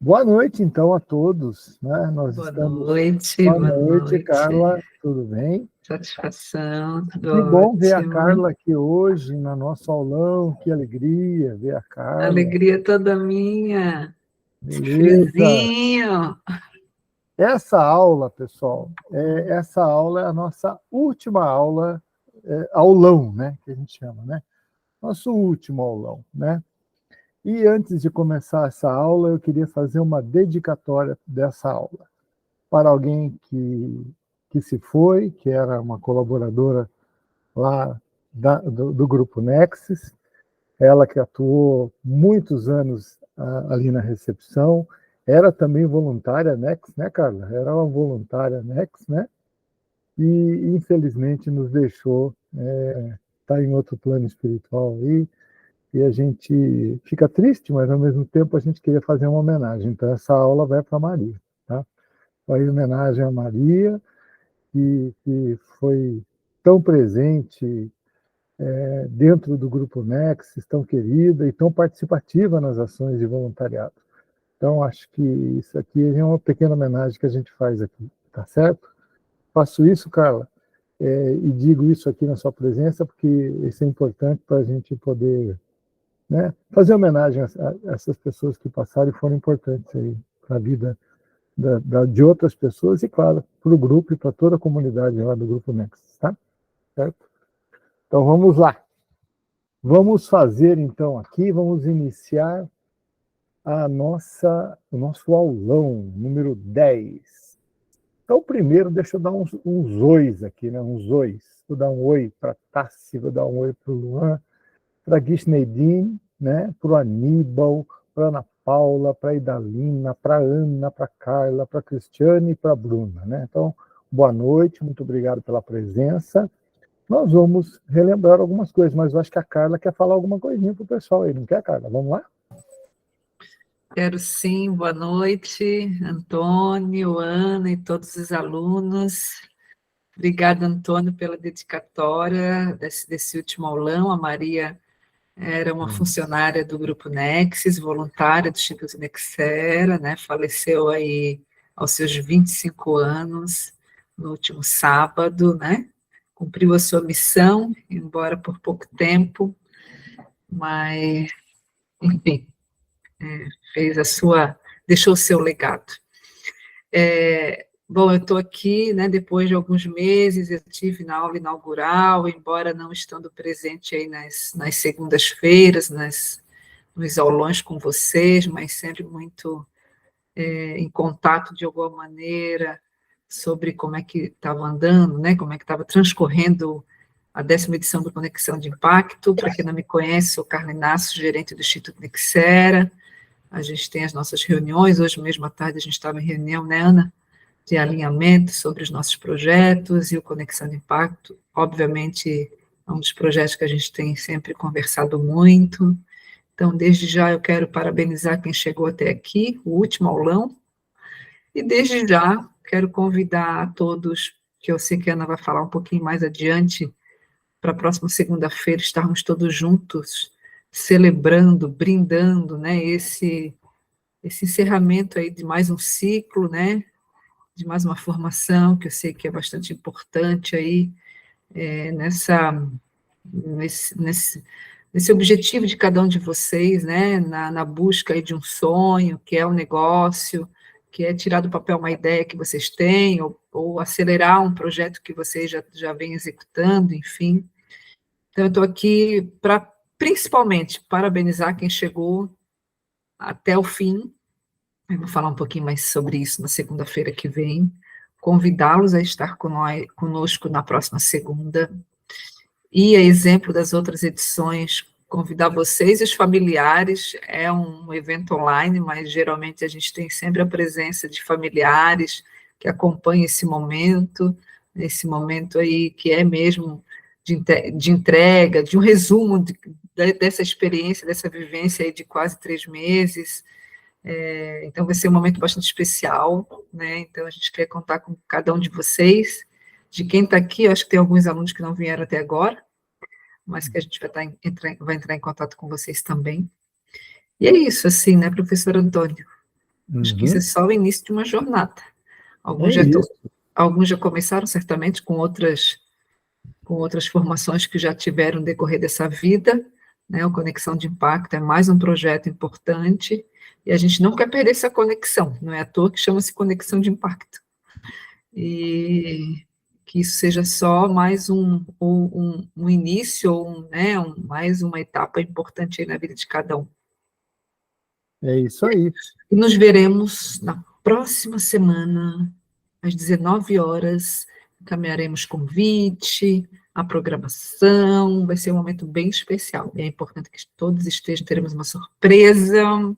Boa noite, então, a todos. Né? Nós Boa estamos... noite, Boa boa noite, noite. Carla, tudo bem? Satisfação, tudo Que bom ver a ótimo. Carla aqui hoje, no nosso aulão, que alegria ver a Carla. Alegria toda minha. Beleza. Friozinho. Essa aula, pessoal, essa aula é a nossa última aula, aulão, né, que a gente chama, né? Nosso último aulão, né? E antes de começar essa aula, eu queria fazer uma dedicatória dessa aula para alguém que se foi, que era uma colaboradora lá do Grupo Nexus, ela que atuou muitos anos ali na recepção, era também voluntária Nex, né, Carla? Era uma voluntária Nex, né? E, infelizmente, nos deixou, tá em outro plano espiritual aí, e a gente fica triste, mas, ao mesmo tempo, a gente queria fazer uma homenagem. Então, essa aula vai para a Maria, tá? Vai em homenagem a Maria, que foi tão presente dentro do Grupo Nexus, tão querida e tão participativa nas ações de voluntariado. Então, acho que isso aqui é uma pequena homenagem que a gente faz aqui, tá certo? Faço isso, Carla, e digo isso aqui na sua presença, porque isso é importante para a gente poder, né, fazer homenagem a essas pessoas que passaram e foram importantes para a vida de outras pessoas e, claro, para o grupo e para toda a comunidade lá do Grupo Nexus, tá? Certo? Então, vamos lá. Vamos fazer, então, aqui, vamos iniciar o nosso aulão, número 10. Então, primeiro, deixa eu dar uns ois aqui, né? Uns ois. Vou dar um oi para a Tassi, vou dar um oi para o Luan, para a Gisneidin, né? Para o Aníbal, para a Ana Paula, para a Idalina, para a Ana, para a Carla, para a Cristiane e para a Bruna, né? Então, boa noite, muito obrigado pela presença. Nós vamos relembrar algumas coisas, mas eu acho que a Carla quer falar alguma coisinha para o pessoal aí, não quer, Carla? Vamos lá? Quero sim, boa noite, Antônio, Ana e todos os alunos. Obrigada, Antônio, pela dedicatória desse último aulão. A Maria era uma funcionária do Grupo Nexus, voluntária do Instituto Nexera, né? Faleceu aí aos seus 25 anos, no último sábado, né? Cumpriu a sua missão, embora por pouco tempo, mas, enfim, deixou o seu legado. Bom, eu estou aqui, né, depois de alguns meses, eu estive na aula inaugural, embora não estando presente aí nas segundas-feiras, nos aulões com vocês, mas sempre muito em contato de alguma maneira sobre como é que estava andando, né, como é que estava transcorrendo a 10ª edição do Conexão de Impacto. Para quem não me conhece, sou Carla Inácio, gerente do Instituto Nexera. A gente tem as nossas reuniões, hoje mesmo à tarde a gente estava em reunião, né, Ana? De alinhamento sobre os nossos projetos, e o Conexão de Impacto, obviamente, é um dos projetos que a gente tem sempre conversado muito. Então, desde já, eu quero parabenizar quem chegou até aqui, o último aulão, e desde já, quero convidar a todos, que eu sei que a Ana vai falar um pouquinho mais adiante, para a próxima segunda-feira estarmos todos juntos, celebrando, brindando, né, esse encerramento aí de mais um ciclo, né, de mais uma formação, que eu sei que é bastante importante aí, nesse objetivo de cada um de vocês, né, na busca aí de um sonho, que é um negócio, que é tirar do papel uma ideia que vocês têm, ou acelerar um projeto que vocês já vêm executando, enfim. Então, eu estou aqui para, principalmente, parabenizar quem chegou até o fim. Eu vou falar um pouquinho mais sobre isso na segunda-feira que vem, convidá-los a estar conosco na próxima segunda, e a exemplo das outras edições, convidar vocês e os familiares. É um evento online, mas geralmente a gente tem sempre a presença de familiares que acompanham esse momento aí que é mesmo de entrega, de um resumo dessa experiência, dessa vivência aí de quase 3 meses. Então, vai ser um momento bastante especial, né? Então, a gente quer contar com cada um de vocês. De quem está aqui, eu acho que tem alguns alunos que não vieram até agora, mas que a gente vai entrar em contato com vocês também. E é isso, assim, né, professor Antônio? Acho que isso é só o início de uma jornada. Alguns já começaram, certamente, com outras formações que já tiveram no decorrer dessa vida, né? O Conexão de Impacto é mais um projeto importante, e a gente não quer perder essa conexão, não é à toa que chama-se Conexão de Impacto. E que isso seja só mais um início, ou mais uma etapa importante aí na vida de cada um. É isso aí. E nos veremos na próxima semana, às 19 horas, encaminharemos convite, a programação, vai ser um momento bem especial, e é importante que todos estejam, teremos uma surpresa, vai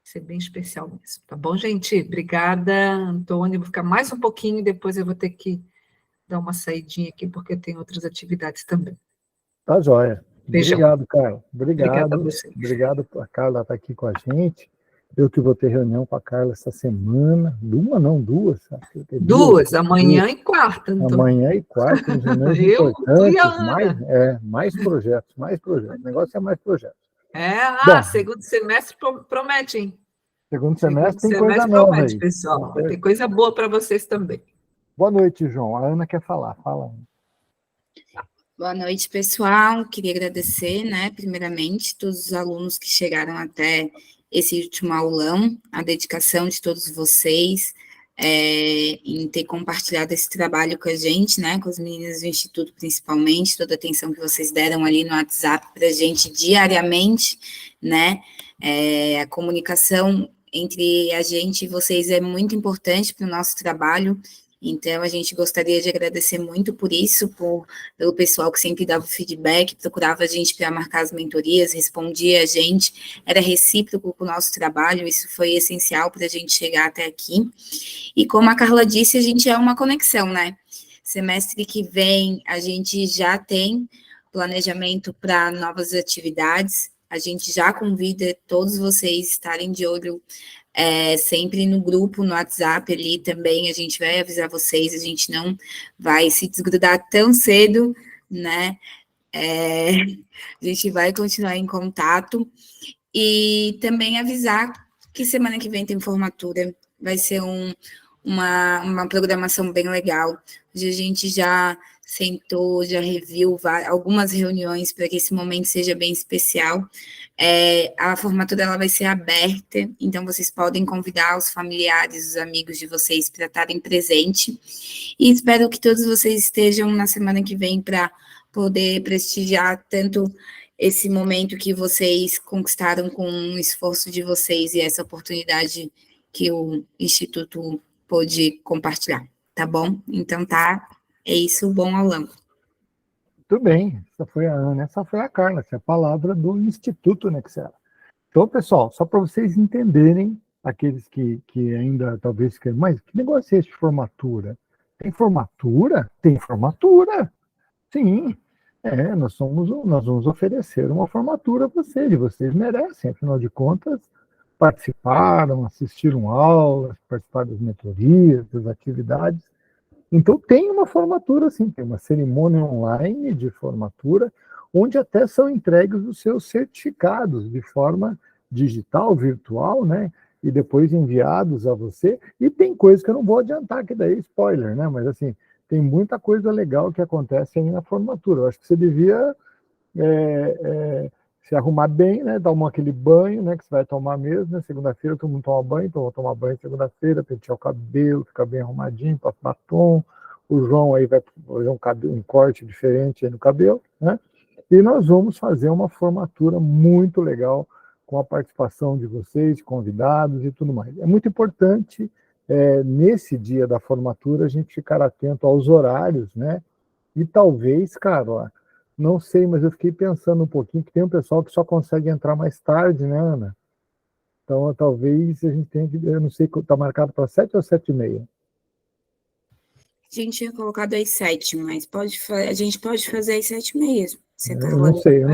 ser bem especial mesmo, tá bom, gente? Obrigada, Antônio, vou ficar mais um pouquinho, depois eu vou ter que dar uma saidinha aqui, porque tem outras atividades também. Tá joia. Beijão. Obrigado, Carla. Obrigada a você. Obrigado a Carla estar aqui com a gente. Eu que vou ter reunião com a Carla essa semana. Duas. Duas, amanhã e quarta. Amanhã e quarta, reuniões importantes. Mais projetos. O negócio é mais projetos. Segundo semestre promete, hein? Segundo semestre tem coisa nova promete, aí. Pessoal. Vai ter coisa boa para vocês também. Boa noite, João. A Ana quer falar. Fala. Boa noite, pessoal. Queria agradecer, primeiramente, todos os alunos que chegaram até esse último aulão, a dedicação de todos vocês em ter compartilhado esse trabalho com a gente, com as meninas do Instituto, principalmente, toda a atenção que vocês deram ali no WhatsApp para a gente diariamente, a comunicação entre a gente e vocês é muito importante para o nosso trabalho. Então, a gente gostaria de agradecer muito por isso, pelo pessoal que sempre dava feedback, procurava a gente para marcar as mentorias, respondia a gente, era recíproco com o nosso trabalho, isso foi essencial para a gente chegar até aqui. E como a Carla disse, a gente é uma conexão, Semestre que vem, a gente já tem planejamento para novas atividades, a gente já convida todos vocês a estarem de olho sempre no grupo, no WhatsApp ali também, a gente vai avisar vocês, a gente não vai se desgrudar tão cedo, a gente vai continuar em contato, e também avisar que semana que vem tem formatura, vai ser uma programação bem legal, onde a gente já sentou, já reviu algumas reuniões para que esse momento seja bem especial. A formatura ela vai ser aberta, então vocês podem convidar os familiares, os amigos de vocês para estarem presentes, e espero que todos vocês estejam na semana que vem para poder prestigiar tanto esse momento que vocês conquistaram com o esforço de vocês e essa oportunidade que o Instituto pôde compartilhar, tá bom? Então é isso, bom aulão. Tudo bem, essa foi a Ana, essa foi a Carla, essa é a palavra do Instituto Nexera. Então, pessoal, só para vocês entenderem, aqueles que ainda talvez queiram, mas que negócio é esse de formatura? Tem formatura? Tem formatura, sim. Nós vamos oferecer uma formatura para vocês, e vocês merecem, afinal de contas, participaram, assistiram aulas, participaram das mentorias, das atividades. Então, tem uma formatura, sim, tem uma cerimônia online de formatura, onde até são entregues os seus certificados de forma digital, virtual, e depois enviados a você. E tem coisas que eu não vou adiantar, que daí é spoiler, mas assim, tem muita coisa legal que acontece aí na formatura. Eu acho que você devia se arrumar bem, dar aquele banho, que você vai tomar mesmo, segunda-feira todo mundo toma banho, então vou tomar banho segunda-feira, pentear o cabelo, ficar bem arrumadinho, passar batom, o João aí vai fazer um corte diferente aí no cabelo, e nós vamos fazer uma formatura muito legal, com a participação de vocês, de convidados e tudo mais. É muito importante, nesse dia da formatura, a gente ficar atento aos horários, e talvez, Carla, não sei, mas eu fiquei pensando um pouquinho que tem um pessoal que só consegue entrar mais tarde, Ana? Então, talvez a gente tenha que, eu não sei, está marcado para 7 ou 7h30? A gente tinha colocado às 7, mas a gente pode fazer às 7h30. Eu não sei.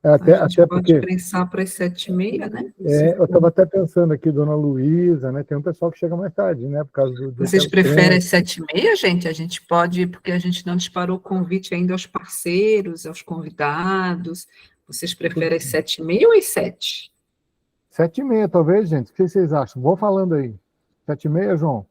Até pode pensar para as 7h30, eu estava até pensando aqui, Dona Luísa, tem um pessoal que chega mais tarde, por causa do... Vocês preferem às 7h30, gente? A gente pode, porque a gente não disparou o convite ainda aos parceiros, aos convidados. Vocês preferem às 7h30 ou às 7? 7h30, talvez, gente. O que vocês acham? Vão falando aí. 7h30, João?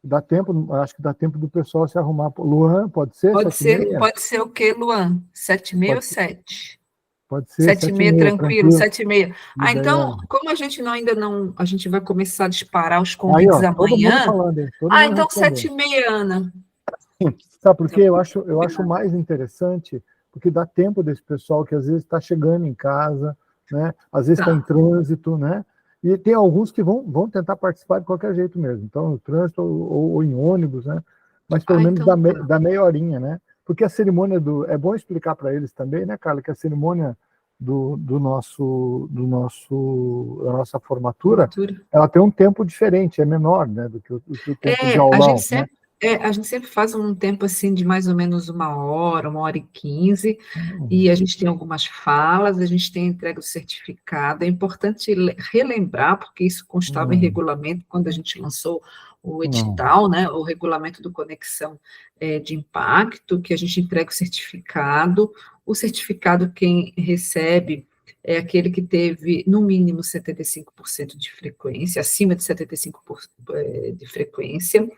Dá tempo, acho que dá tempo do pessoal se arrumar. Luan, pode ser? Pode 7h30? pode ser o quê, Luan? 7h30 ou Pode, 7? pode ser 7h30, 7h30, tranquilo, tranquilo. 7h30. Ah, Ideia. então, como a gente ainda não, a gente vai começar a disparar os Aí, convites ó, todo mundo amanhã. falando, hein? Todo Ah, mundo então respondendo. 7h30, Ana. Sabe por quê? Então, Eu acho mais interessante, porque dá tempo desse pessoal que às vezes está chegando em casa, né? Às vezes está em tá. trânsito, né? E tem alguns que vão tentar participar de qualquer jeito mesmo, então no trânsito ou em ônibus, né? Mas pelo Ah, menos então tá. dá meia horinha, né? Porque a cerimônia é bom explicar para eles também, né, Carla, que a cerimônia da nossa formatura, Formatura. ela tem um tempo diferente, é menor, né, do que o tempo de A gente aulão, né? sempre, a gente sempre faz um tempo assim de mais ou menos 1h, 1h15, e a gente tem algumas falas, a gente tem entrega do certificado. É importante relembrar, porque isso constava em Hum, regulamento quando a gente lançou o hum, edital, né, o regulamento do Conexão de Impacto, que a gente entrega o certificado. O certificado, quem recebe é aquele que teve, no mínimo, 75% de frequência, acima de 75% de frequência,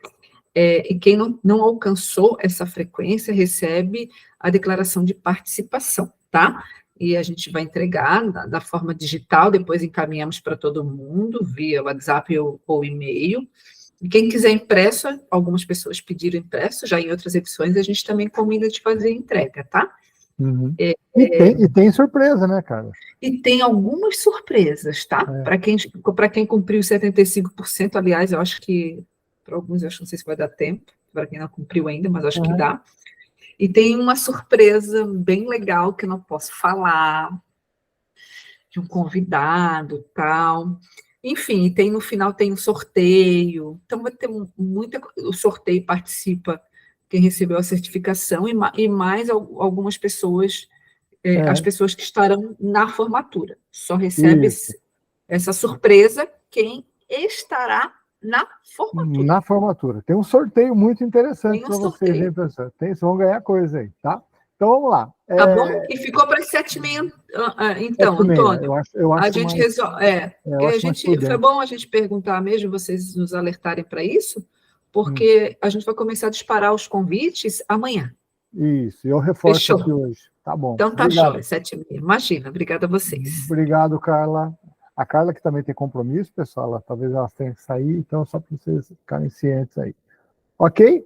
e quem não alcançou essa frequência recebe a declaração de participação, tá? E a gente vai entregar da forma digital, depois encaminhamos para todo mundo, via WhatsApp ou e-mail. E quem quiser impresso, algumas pessoas pediram impresso, já em outras edições a gente também combina de fazer entrega, tá? uhum. E tem surpresa, né, cara? E tem algumas surpresas, tá? É, Para quem cumpriu 75%, aliás, eu acho que, para alguns, eu acho, não sei se vai dar tempo, para quem não cumpriu ainda, mas acho que uhum. dá. E tem uma surpresa bem legal que eu não posso falar, de um convidado, tal. Enfim, no final tem um sorteio. Então vai ter muita. O sorteio participa quem recebeu a certificação e mais algumas pessoas, as É, pessoas que estarão na formatura. Só recebe isso. essa surpresa quem estará na formatura. Na formatura. Tem um sorteio muito interessante Tem um para vocês, hein, sorteio. professor? Vocês vão ganhar coisa aí, tá? Então vamos lá. Tá bom? E ficou para as 7h30. Então, 7h30. Antônio, Eu a acho gente mais, resolve. eu acho mais Foi prudente. bom a gente perguntar mesmo, vocês nos alertarem para isso, Hum, porque a gente vai começar a disparar os convites amanhã. isso. Eu reforço aqui Fechou? hoje. Tá bom. Então tá jóia, Obrigado. 7h30. Imagina, obrigada a vocês. Obrigado, Carla. A Carla que também tem compromisso, pessoal, talvez ela tenha que sair, então só para vocês ficarem cientes aí. Ok?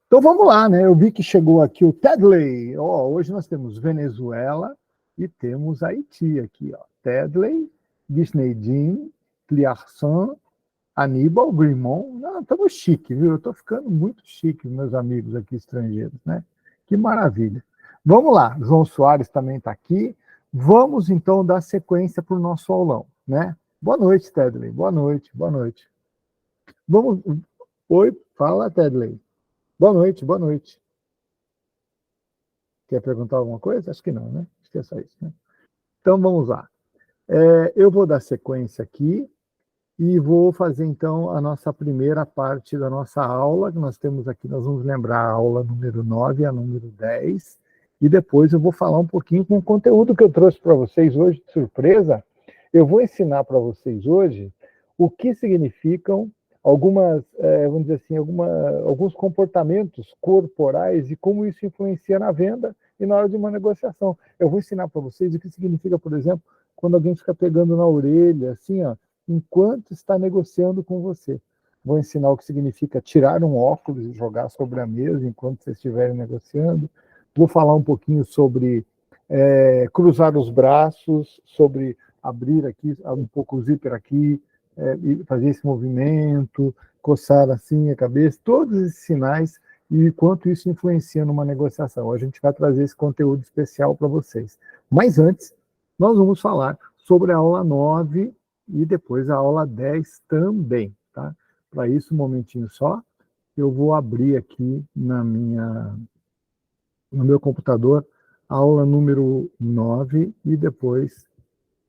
Então vamos lá, né? Eu vi que chegou aqui o Tedley. Hoje nós temos Venezuela e temos Haiti aqui, ó. Tedley, Gisneidine, Cliarson, Aníbal, Grimon. Estamos chique, viu? Eu estou ficando muito chique, meus amigos aqui estrangeiros, né? Que maravilha. Vamos lá, João Soares também está aqui. Vamos então dar sequência para o nosso aulão, né? Boa noite, Tedley. Boa noite, boa noite. Vamos. Oi, fala, Tedley. Boa noite, boa noite. Quer perguntar alguma coisa? Acho que não, né? Acho que é só isso, né? Então vamos lá. Eu vou dar sequência aqui e vou fazer então a nossa primeira parte da nossa aula, que nós temos aqui, nós vamos lembrar a aula número 9 e a número 10, e depois eu vou falar um pouquinho com o conteúdo que eu trouxe para vocês hoje, de surpresa. Eu vou ensinar para vocês hoje o que significam algumas, vamos dizer assim, alguns comportamentos corporais e como isso influencia na venda e na hora de uma negociação. Eu vou ensinar para vocês o que significa, por exemplo, quando alguém fica pegando na orelha, assim, ó, enquanto está negociando com você. Vou ensinar o que significa tirar um óculos e jogar sobre a mesa enquanto vocês estiverem negociando. Vou falar um pouquinho sobre cruzar os braços, sobre abrir aqui um pouco o zíper aqui, e fazer esse movimento, coçar assim a cabeça, todos esses sinais e quanto isso influencia numa negociação. A gente vai trazer esse conteúdo especial para vocês. Mas antes, nós vamos falar sobre a aula 9 e depois a aula 10 também, tá? Para isso, um momentinho só, eu vou abrir aqui no meu computador a aula número 9 e depois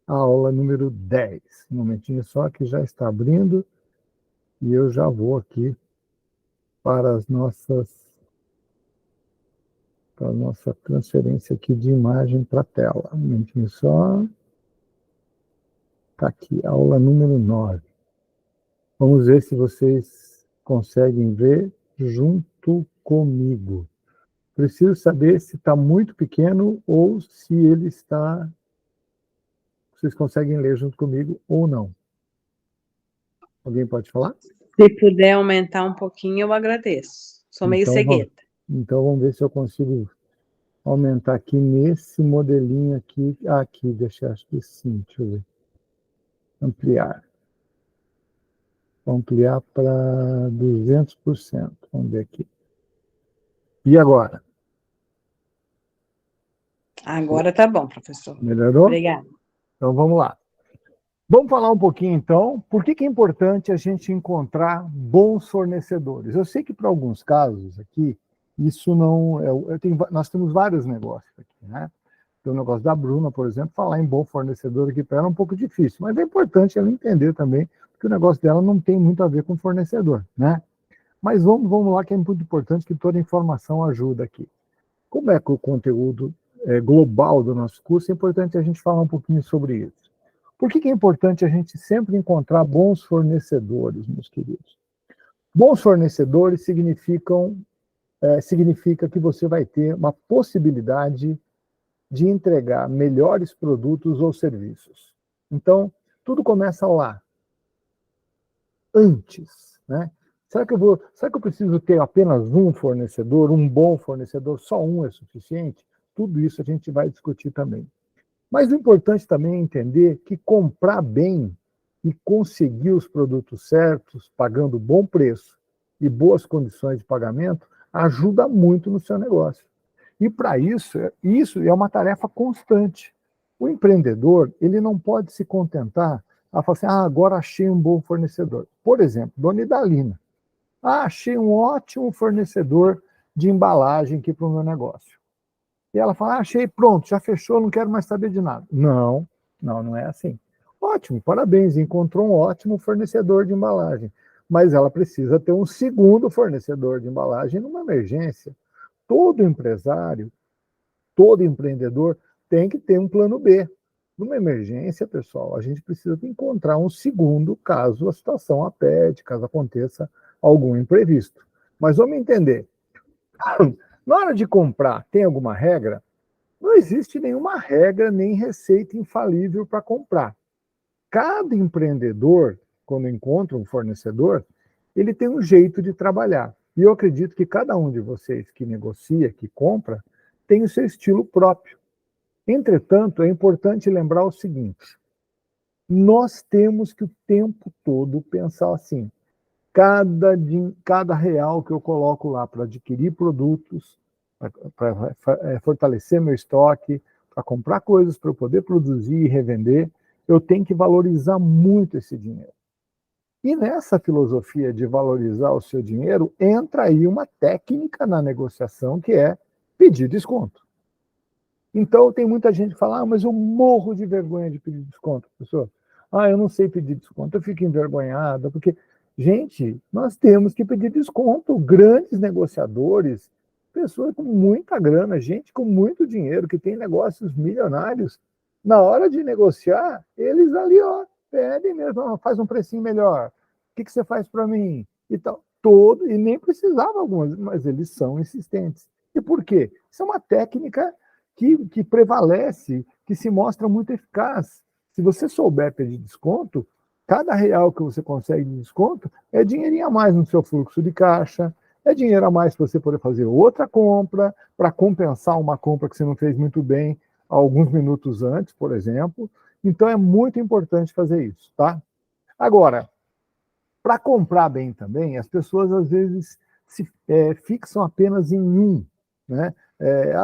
a aula número 10. Um momentinho só que já está abrindo e eu já vou aqui para a nossa transferência aqui de imagem para a tela. Um momentinho só. Está aqui, aula número 9. Vamos ver se vocês conseguem ver junto comigo. Preciso saber se está muito pequeno ou se ele está... Vocês conseguem ler junto comigo ou não. Alguém pode falar? Se puder aumentar um pouquinho, eu agradeço. Sou meio cegueta. Então, vamos ver se eu consigo aumentar aqui nesse modelinho aqui. Aqui, acho que sim, deixa eu ver. Ampliar. Vou ampliar para 200%. Vamos ver aqui. E agora? Agora tá bom, professor. Melhorou? Obrigada. Então, vamos lá. Vamos falar um pouquinho, então, por que é importante a gente encontrar bons fornecedores. Eu sei que, para alguns casos aqui, isso não... nós temos vários negócios aqui, né? Tem o negócio da Bruna, por exemplo, falar em bom fornecedor aqui para ela é um pouco difícil, mas é importante ela entender também que o negócio dela não tem muito a ver com fornecedor, né? Mas vamos lá, que é muito importante que toda informação ajuda aqui. Como é que o conteúdo global do nosso curso, é importante a gente falar um pouquinho sobre isso. Por que é importante a gente sempre encontrar bons fornecedores, meus queridos? Bons fornecedores significa que você vai ter uma possibilidade de entregar melhores produtos ou serviços. Então, tudo começa lá. Antes, né? Será que eu preciso ter apenas um fornecedor, um bom fornecedor, só um é suficiente? Tudo isso a gente vai discutir também. Mas o importante também é entender que comprar bem e conseguir os produtos certos, pagando bom preço e boas condições de pagamento, ajuda muito no seu negócio. E para isso é uma tarefa constante. O empreendedor, ele não pode se contentar a falar assim, agora achei um bom fornecedor. Por exemplo, Dona Idalina. Achei um ótimo fornecedor de embalagem aqui para o meu negócio. E ela fala, achei, pronto, já fechou, não quero mais saber de nada. Não é assim. Ótimo, parabéns, encontrou um ótimo fornecedor de embalagem. Mas ela precisa ter um segundo fornecedor de embalagem numa emergência. Todo empresário, todo empreendedor tem que ter um plano B. Numa emergência, pessoal, a gente precisa encontrar um segundo caso a situação apete, caso aconteça algum imprevisto. Mas vamos entender. Na hora de comprar, tem alguma regra? Não existe nenhuma regra nem receita infalível para comprar. Cada empreendedor, quando encontra um fornecedor, ele tem um jeito de trabalhar. E eu acredito que cada um de vocês que negocia, que compra, tem o seu estilo próprio. Entretanto, é importante lembrar o seguinte: nós temos que o tempo todo pensar assim, cada real que eu coloco lá para adquirir produtos, para fortalecer meu estoque, para comprar coisas para eu poder produzir e revender, eu tenho que valorizar muito esse dinheiro. E nessa filosofia de valorizar o seu dinheiro, entra aí uma técnica na negociação que é pedir desconto. Então, tem muita gente que fala, mas eu morro de vergonha de pedir desconto, professor. Eu não sei pedir desconto, eu fico envergonhada, porque... Gente, nós temos que pedir desconto. Grandes negociadores, pessoas com muita grana, gente com muito dinheiro, que tem negócios milionários, na hora de negociar, eles ali, pedem mesmo, faz um precinho melhor. O que você faz para mim? E tal. E nem precisava algumas, mas eles são insistentes. E por quê? Isso é uma técnica que prevalece, que se mostra muito eficaz. Se você souber pedir desconto, cada real que você consegue de desconto é dinheirinho a mais no seu fluxo de caixa, é dinheiro a mais para você poder fazer outra compra, para compensar uma compra que você não fez muito bem alguns minutos antes, por exemplo. Então, é muito importante fazer isso, tá? Agora, para comprar bem também, as pessoas às vezes se fixam apenas em um, né?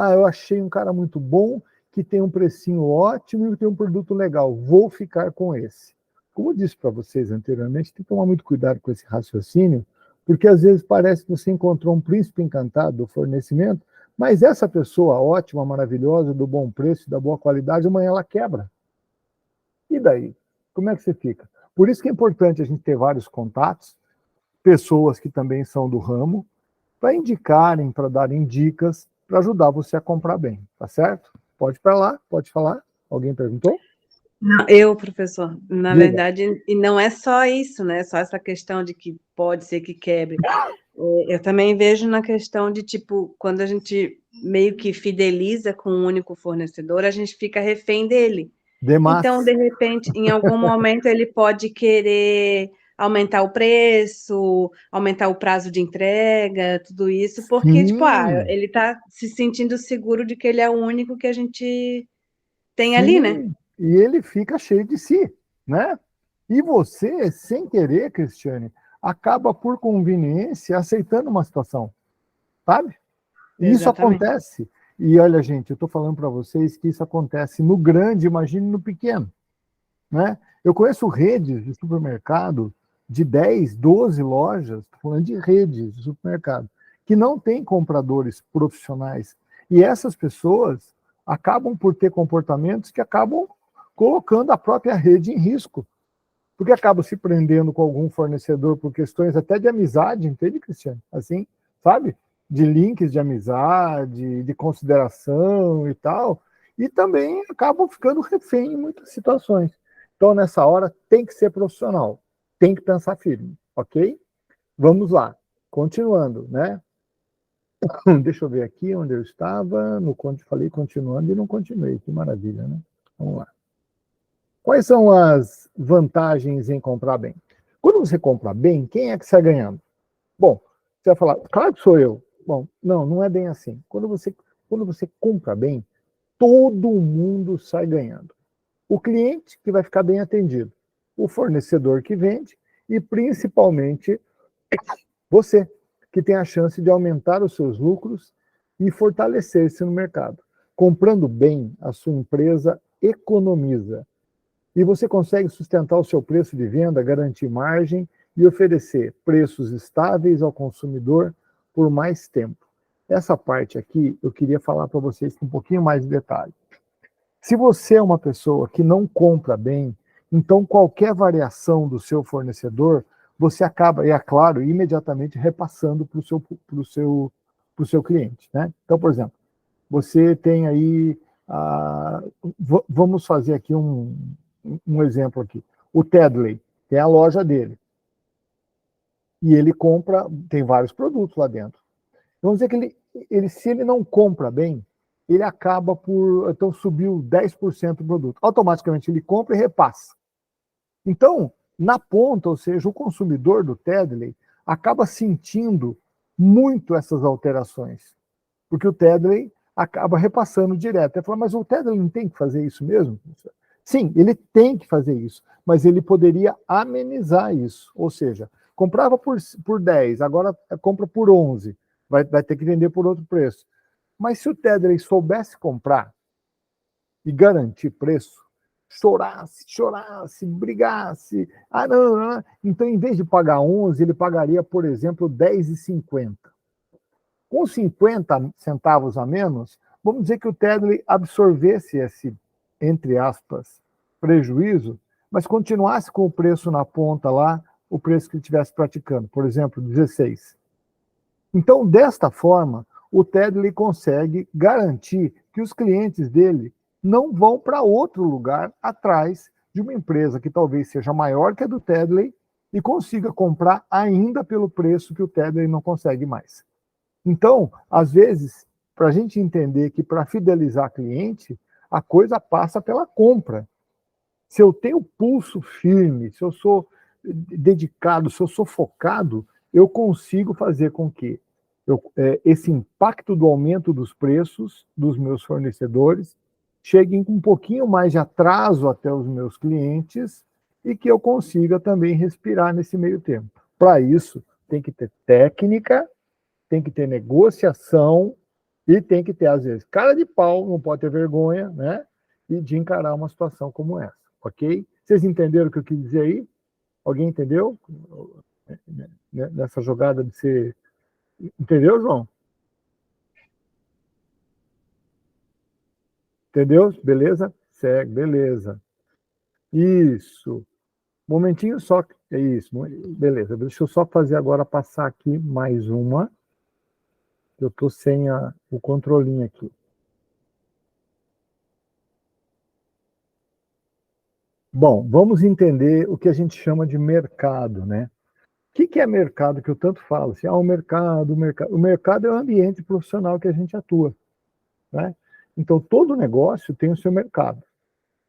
Eu achei um cara muito bom, que tem um precinho ótimo e tem um produto legal, vou ficar com esse. Como eu disse para vocês anteriormente, tem que tomar muito cuidado com esse raciocínio, porque às vezes parece que você encontrou um príncipe encantado do fornecimento, mas essa pessoa ótima, maravilhosa, do bom preço, da boa qualidade, amanhã ela quebra. E daí? Como é que você fica? Por isso que é importante a gente ter vários contatos, pessoas que também são do ramo, para indicarem, para darem dicas, para ajudar você a comprar bem, tá certo? Pode ir para lá, pode falar. Alguém perguntou? Eu, professor, na Diga. verdade, e não é só isso, né? Só essa questão de que pode ser que quebre. Eu também vejo na questão de, tipo, quando a gente meio que fideliza com um único fornecedor, a gente fica refém dele. Demais. Então, de repente, em algum momento, ele pode querer aumentar o preço, aumentar o prazo de entrega, tudo isso, porque, tipo, ele está se sentindo seguro de que ele é o único que a gente tem ali, né? Sim, e ele fica cheio de si, né? E você, sem querer, Cristiane, acaba por conveniência aceitando uma situação, sabe? E isso Exatamente. acontece. E olha, gente, eu estou falando para vocês que isso acontece no grande, imagine no pequeno, né? Eu conheço redes de supermercado de 10, 12 lojas, estou falando de redes de supermercado, que não têm compradores profissionais. E essas pessoas acabam por ter comportamentos que acabam colocando a própria rede em risco, porque acabam se prendendo com algum fornecedor por questões até de amizade, entende, Cristiano? Assim, sabe? De links de amizade, de consideração e tal, e também acabam ficando refém em muitas situações. Então, nessa hora, tem que ser profissional, tem que pensar firme, ok? Vamos lá, continuando, né? Deixa eu ver aqui onde eu estava, falei continuando e não continuei, que maravilha, né? Vamos lá. Quais são as vantagens em comprar bem? Quando você compra bem, quem é que sai ganhando? Bom, você vai falar, claro que sou eu. Bom, não é bem assim. Quando você compra bem, todo mundo sai ganhando. O cliente, que vai ficar bem atendido, o fornecedor que vende e, principalmente, você, que tem a chance de aumentar os seus lucros e fortalecer-se no mercado. Comprando bem, a sua empresa economiza. E você consegue sustentar o seu preço de venda, garantir margem e oferecer preços estáveis ao consumidor por mais tempo. Essa parte aqui eu queria falar para vocês com um pouquinho mais de detalhe. Se você é uma pessoa que não compra bem, então qualquer variação do seu fornecedor, você acaba, e é claro, imediatamente repassando para o seu cliente. Né? Então, por exemplo, você tem aí, vamos fazer aqui um exemplo aqui. O Tedley tem a loja dele. E ele compra, tem vários produtos lá dentro. Vamos dizer que se ele não compra bem, ele acaba por, então subiu 10% do produto. Automaticamente ele compra e repassa. Então, na ponta, ou seja, o consumidor do Tedley acaba sentindo muito essas alterações. Porque o Tedley acaba repassando direto. Ele fala, mas o Tedley não tem que fazer isso mesmo? Sim, ele tem que fazer isso, mas ele poderia amenizar isso. Ou seja, comprava por 10, agora compra por 11. Vai ter que vender por outro preço. Mas se o Tedley soubesse comprar e garantir preço, chorasse, brigasse, não. Então, em vez de pagar 11, ele pagaria, por exemplo, 10,50. Com 50 centavos a menos, vamos dizer que o Tedley absorvesse esse, entre aspas, prejuízo, mas continuasse com o preço na ponta lá, o preço que ele estivesse praticando, por exemplo, 16. Então, desta forma, o Tedley consegue garantir que os clientes dele não vão para outro lugar atrás de uma empresa que talvez seja maior que a do Tedley e consiga comprar ainda pelo preço que o Tedley não consegue mais. Então, às vezes, para a gente entender que para fidelizar cliente, a coisa passa pela compra. Se eu tenho pulso firme, se eu sou dedicado, se eu sou focado, eu consigo fazer com que esse impacto do aumento dos preços dos meus fornecedores chegue com um pouquinho mais de atraso até os meus clientes e que eu consiga também respirar nesse meio tempo. Para isso, tem que ter técnica, tem que ter negociação e tem que ter, às vezes, cara de pau, não pode ter vergonha, né? E de encarar uma situação como essa, ok? Vocês entenderam o que eu quis dizer aí? Alguém entendeu? Nessa jogada de ser... Entendeu, João? Entendeu? Beleza? Segue, beleza. Isso. Momentinho só. É isso. Beleza. Deixa eu só fazer agora, passar aqui mais uma. Eu estou sem o controlinho aqui. Bom, vamos entender o que a gente chama de mercado, né? O que é mercado que eu tanto falo? Assim, o mercado, o mercado. O mercado é o ambiente profissional que a gente atua, né? Então, todo negócio tem o seu mercado.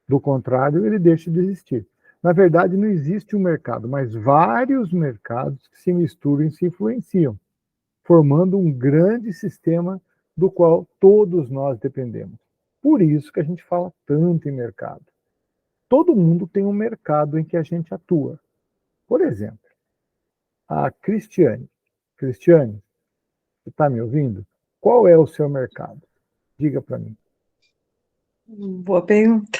Do contrário, ele deixa de existir. Na verdade, não existe um mercado, mas vários mercados que se misturam e se influenciam, formando um grande sistema do qual todos nós dependemos. Por isso que a gente fala tanto em mercado. Todo mundo tem um mercado em que a gente atua. Por exemplo, a Cristiane. Cristiane, você está me ouvindo? Qual é o seu mercado? Diga para mim. Boa pergunta.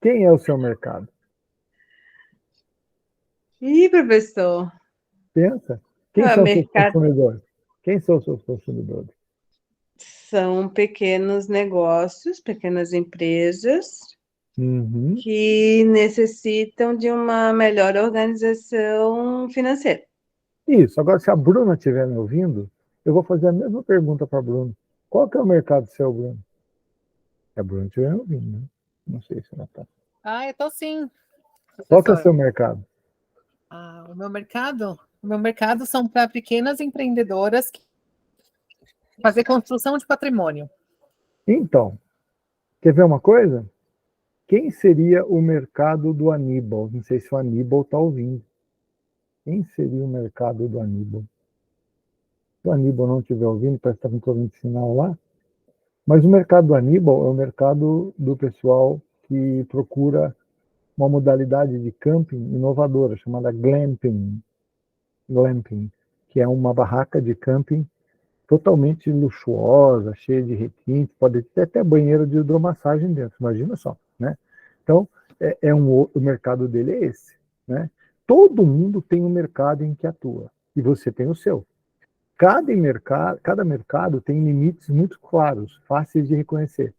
Quem é o seu mercado? Ih, professor. Pensa. Quem são os seus Mercado consumidores? Quem são os seus consumidores? são pequenos negócios, pequenas empresas Uhum. que necessitam de uma melhor organização financeira. Isso. Agora, se a Bruna estiver me ouvindo, eu vou fazer a mesma pergunta para a Bruna. Qual que é o mercado seu, Bruno? Se a Bruna estiver me ouvindo, né? Não sei se ela está. Eu tô sim, Qual que é o professor. seu mercado? O meu mercado são para pequenas empreendedoras que fazer construção de patrimônio. Então, quer ver uma coisa? Quem seria o mercado do Aníbal? Não sei se o Aníbal está ouvindo. Quem seria o mercado do Aníbal? Se o Aníbal não estiver ouvindo, parece que está com problema de sinal lá. Mas o mercado do Aníbal é o mercado do pessoal que procura uma modalidade de camping inovadora, chamada glamping. Glamping, que é uma barraca de camping totalmente luxuosa, cheia de requintes, pode ter até banheiro de hidromassagem dentro, imagina só, né? Então, o mercado dele é esse, né? Todo mundo tem um mercado em que atua, e você tem o seu. Cada mercado tem limites muito claros, fáceis de reconhecer.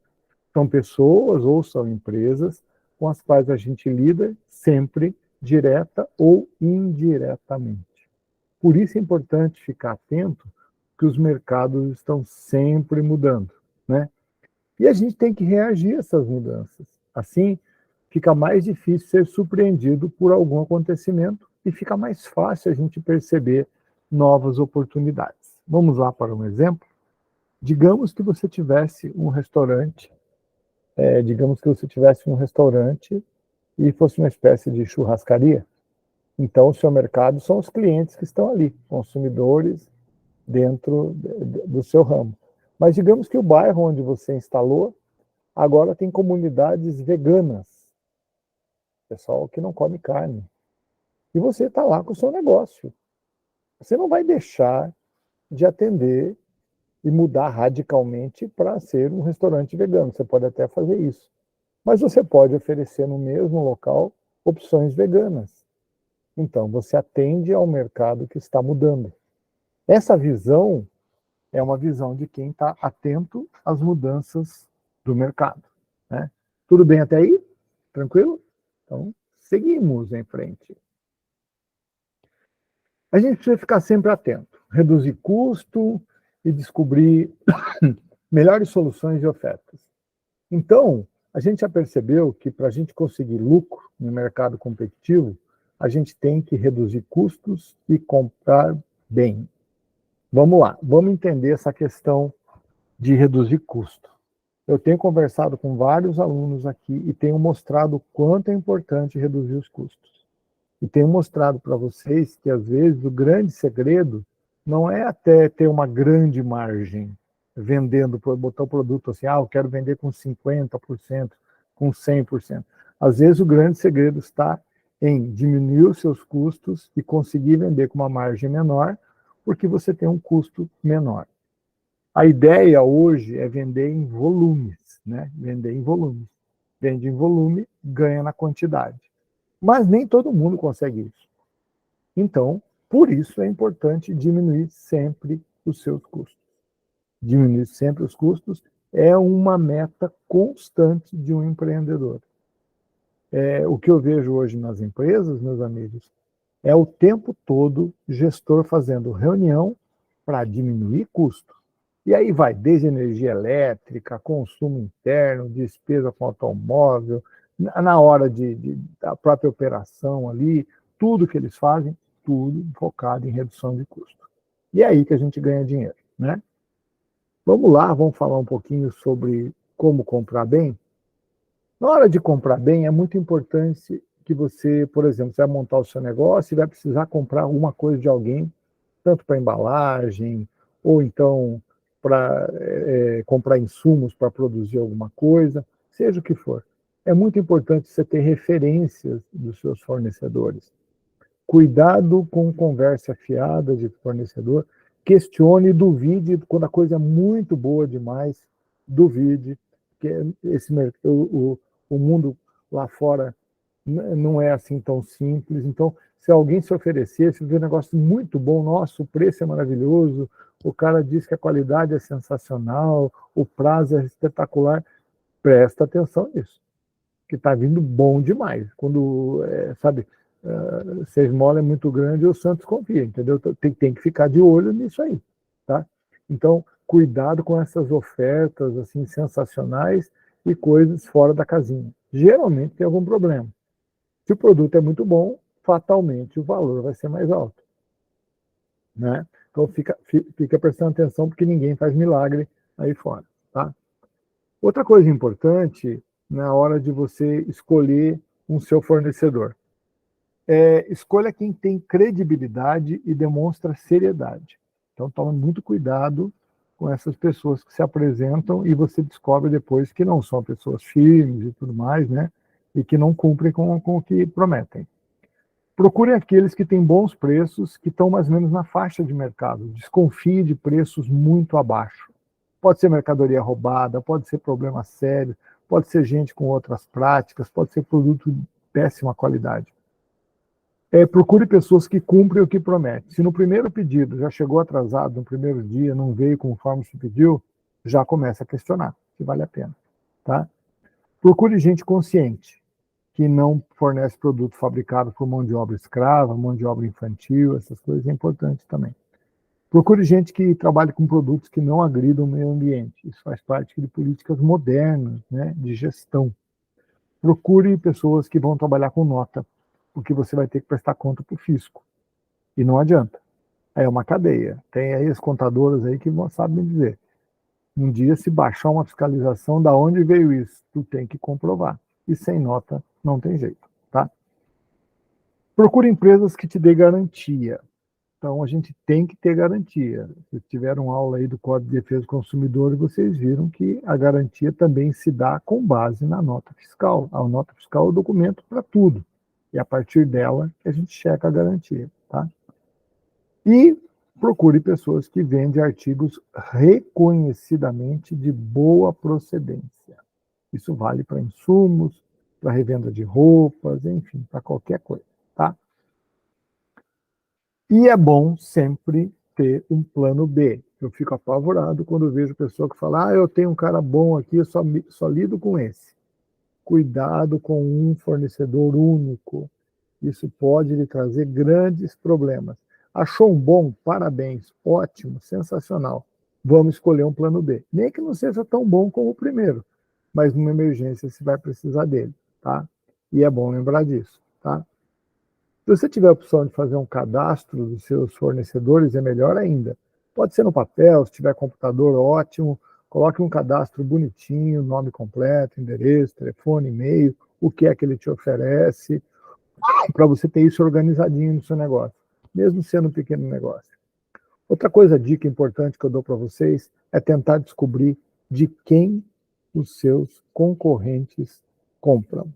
São pessoas ou são empresas com as quais a gente lida sempre direta ou indiretamente. Por isso é importante ficar atento que os mercados estão sempre mudando, né? E a gente tem que reagir a essas mudanças. Assim, fica mais difícil ser surpreendido por algum acontecimento e fica mais fácil a gente perceber novas oportunidades. Vamos lá para um exemplo? Digamos que você tivesse um restaurante, e fosse uma espécie de churrascaria. Então, o seu mercado são os clientes que estão ali, consumidores dentro do seu ramo. Mas digamos que o bairro onde você instalou agora tem comunidades veganas, pessoal que não come carne. E você está lá com o seu negócio. Você não vai deixar de atender e mudar radicalmente para ser um restaurante vegano. Você pode até fazer isso. Mas você pode oferecer no mesmo local opções veganas. Então, você atende ao mercado que está mudando. Essa visão é uma visão de quem está atento às mudanças do mercado, né? Tudo bem até aí? Tranquilo? Então, seguimos em frente. A gente precisa ficar sempre atento, reduzir custo e descobrir melhores soluções e ofertas. Então, a gente já percebeu que para a gente conseguir lucro no mercado competitivo, a gente tem que reduzir custos e comprar bem. Vamos lá, vamos entender essa questão de reduzir custo. Eu tenho conversado com vários alunos aqui e tenho mostrado o quanto é importante reduzir os custos. E tenho mostrado para vocês que, às vezes, o grande segredo não é até ter uma grande margem, vendendo, botar o produto assim, eu quero vender com 50%, com 100%. Às vezes, o grande segredo está em diminuir os seus custos e conseguir vender com uma margem menor, porque você tem um custo menor. A ideia hoje é vender em volumes, né? Vender em volumes. Vende em volume, ganha na quantidade. Mas nem todo mundo consegue isso. Então, por isso é importante diminuir sempre os seus custos. Diminuir sempre os custos é uma meta constante de um empreendedor. O que eu vejo hoje nas empresas, meus amigos, é o tempo todo gestor fazendo reunião para diminuir custo. E aí vai desde energia elétrica, consumo interno, despesa com automóvel, na hora da própria operação ali, tudo que eles fazem, tudo focado em redução de custo. E é aí que a gente ganha dinheiro, né? Vamos lá, vamos falar um pouquinho sobre como comprar bem. Na hora de comprar bem, é muito importante que você, por exemplo, você vai montar o seu negócio e vai precisar comprar alguma coisa de alguém, tanto para embalagem, ou então para comprar insumos para produzir alguma coisa, seja o que for. É muito importante você ter referências dos seus fornecedores. Cuidado com conversa fiada de fornecedor, questione, duvide, quando a coisa é muito boa demais, duvide, que o mundo lá fora não é assim tão simples. Então, se alguém se oferecer, se vê um negócio muito bom, nossa, o preço é maravilhoso, o cara diz que a qualidade é sensacional, o prazo é espetacular, presta atenção nisso, que está vindo bom demais. Quando, sabe, se a esmola é muito grande, o santo confia, entendeu? Tem que ficar de olho nisso aí, tá? Então, cuidado com essas ofertas, assim, sensacionais e coisas fora da casinha. Geralmente tem algum problema. Se o produto é muito bom, fatalmente o valor vai ser mais alto, né? Então, fica prestando atenção, porque ninguém faz milagre aí fora, tá? Outra coisa importante na hora de você escolher um seu fornecedor. Escolha quem tem credibilidade e demonstra seriedade. Então, tome muito cuidado com essas pessoas que se apresentam e você descobre depois que não são pessoas firmes e tudo mais, né? E que não cumprem com o que prometem. Procure aqueles que têm bons preços, que estão mais ou menos na faixa de mercado. Desconfie de preços muito abaixo. Pode ser mercadoria roubada, pode ser problema sério, pode ser gente com outras práticas, pode ser produto de péssima qualidade. Procure pessoas que cumprem o que prometem. Se no primeiro pedido já chegou atrasado, no primeiro dia, não veio conforme se pediu, já começa a questionar se vale a pena, tá? Procure gente consciente, que não fornece produto fabricado por mão de obra escrava, mão de obra infantil, essas coisas é importante também. Procure gente que trabalhe com produtos que não agridam o meio ambiente. Isso faz parte de políticas modernas, né, de gestão. Procure pessoas que vão trabalhar com nota, porque você vai ter que prestar conta para o fisco. E não adianta. É uma cadeia. Tem aí as contadoras aí que sabem dizer. Um dia, se baixar uma fiscalização, da onde veio isso? Tu tem que comprovar. E sem nota, não tem jeito, tá? Procure empresas que te dê garantia. Então, a gente tem que ter garantia. Vocês tiveram aula aí do Código de Defesa do Consumidor e vocês viram que a garantia também se dá com base na nota fiscal. A nota fiscal é o documento para tudo. E a partir dela que a gente checa a garantia, tá? E procure pessoas que vendem artigos reconhecidamente de boa procedência. Isso vale para insumos, para revenda de roupas, enfim, para qualquer coisa, tá? E é bom sempre ter um plano B. Eu fico apavorado quando eu vejo pessoa que fala, eu tenho um cara bom aqui, eu só lido com esse. Cuidado com um fornecedor único. Isso pode lhe trazer grandes problemas. Achou um bom? Parabéns, ótimo, sensacional. Vamos escolher um plano B. Nem que não seja tão bom como o primeiro, mas numa emergência você vai precisar dele, tá? E é bom lembrar disso, tá? Se você tiver a opção de fazer um cadastro dos seus fornecedores, é melhor ainda. Pode ser no papel, se tiver computador, ótimo. Coloque um cadastro bonitinho, nome completo, endereço, telefone, e-mail, o que é que ele te oferece, para você ter isso organizadinho no seu negócio, mesmo sendo um pequeno negócio. Outra coisa, dica importante que eu dou para vocês, é tentar descobrir de quem os seus concorrentes compram.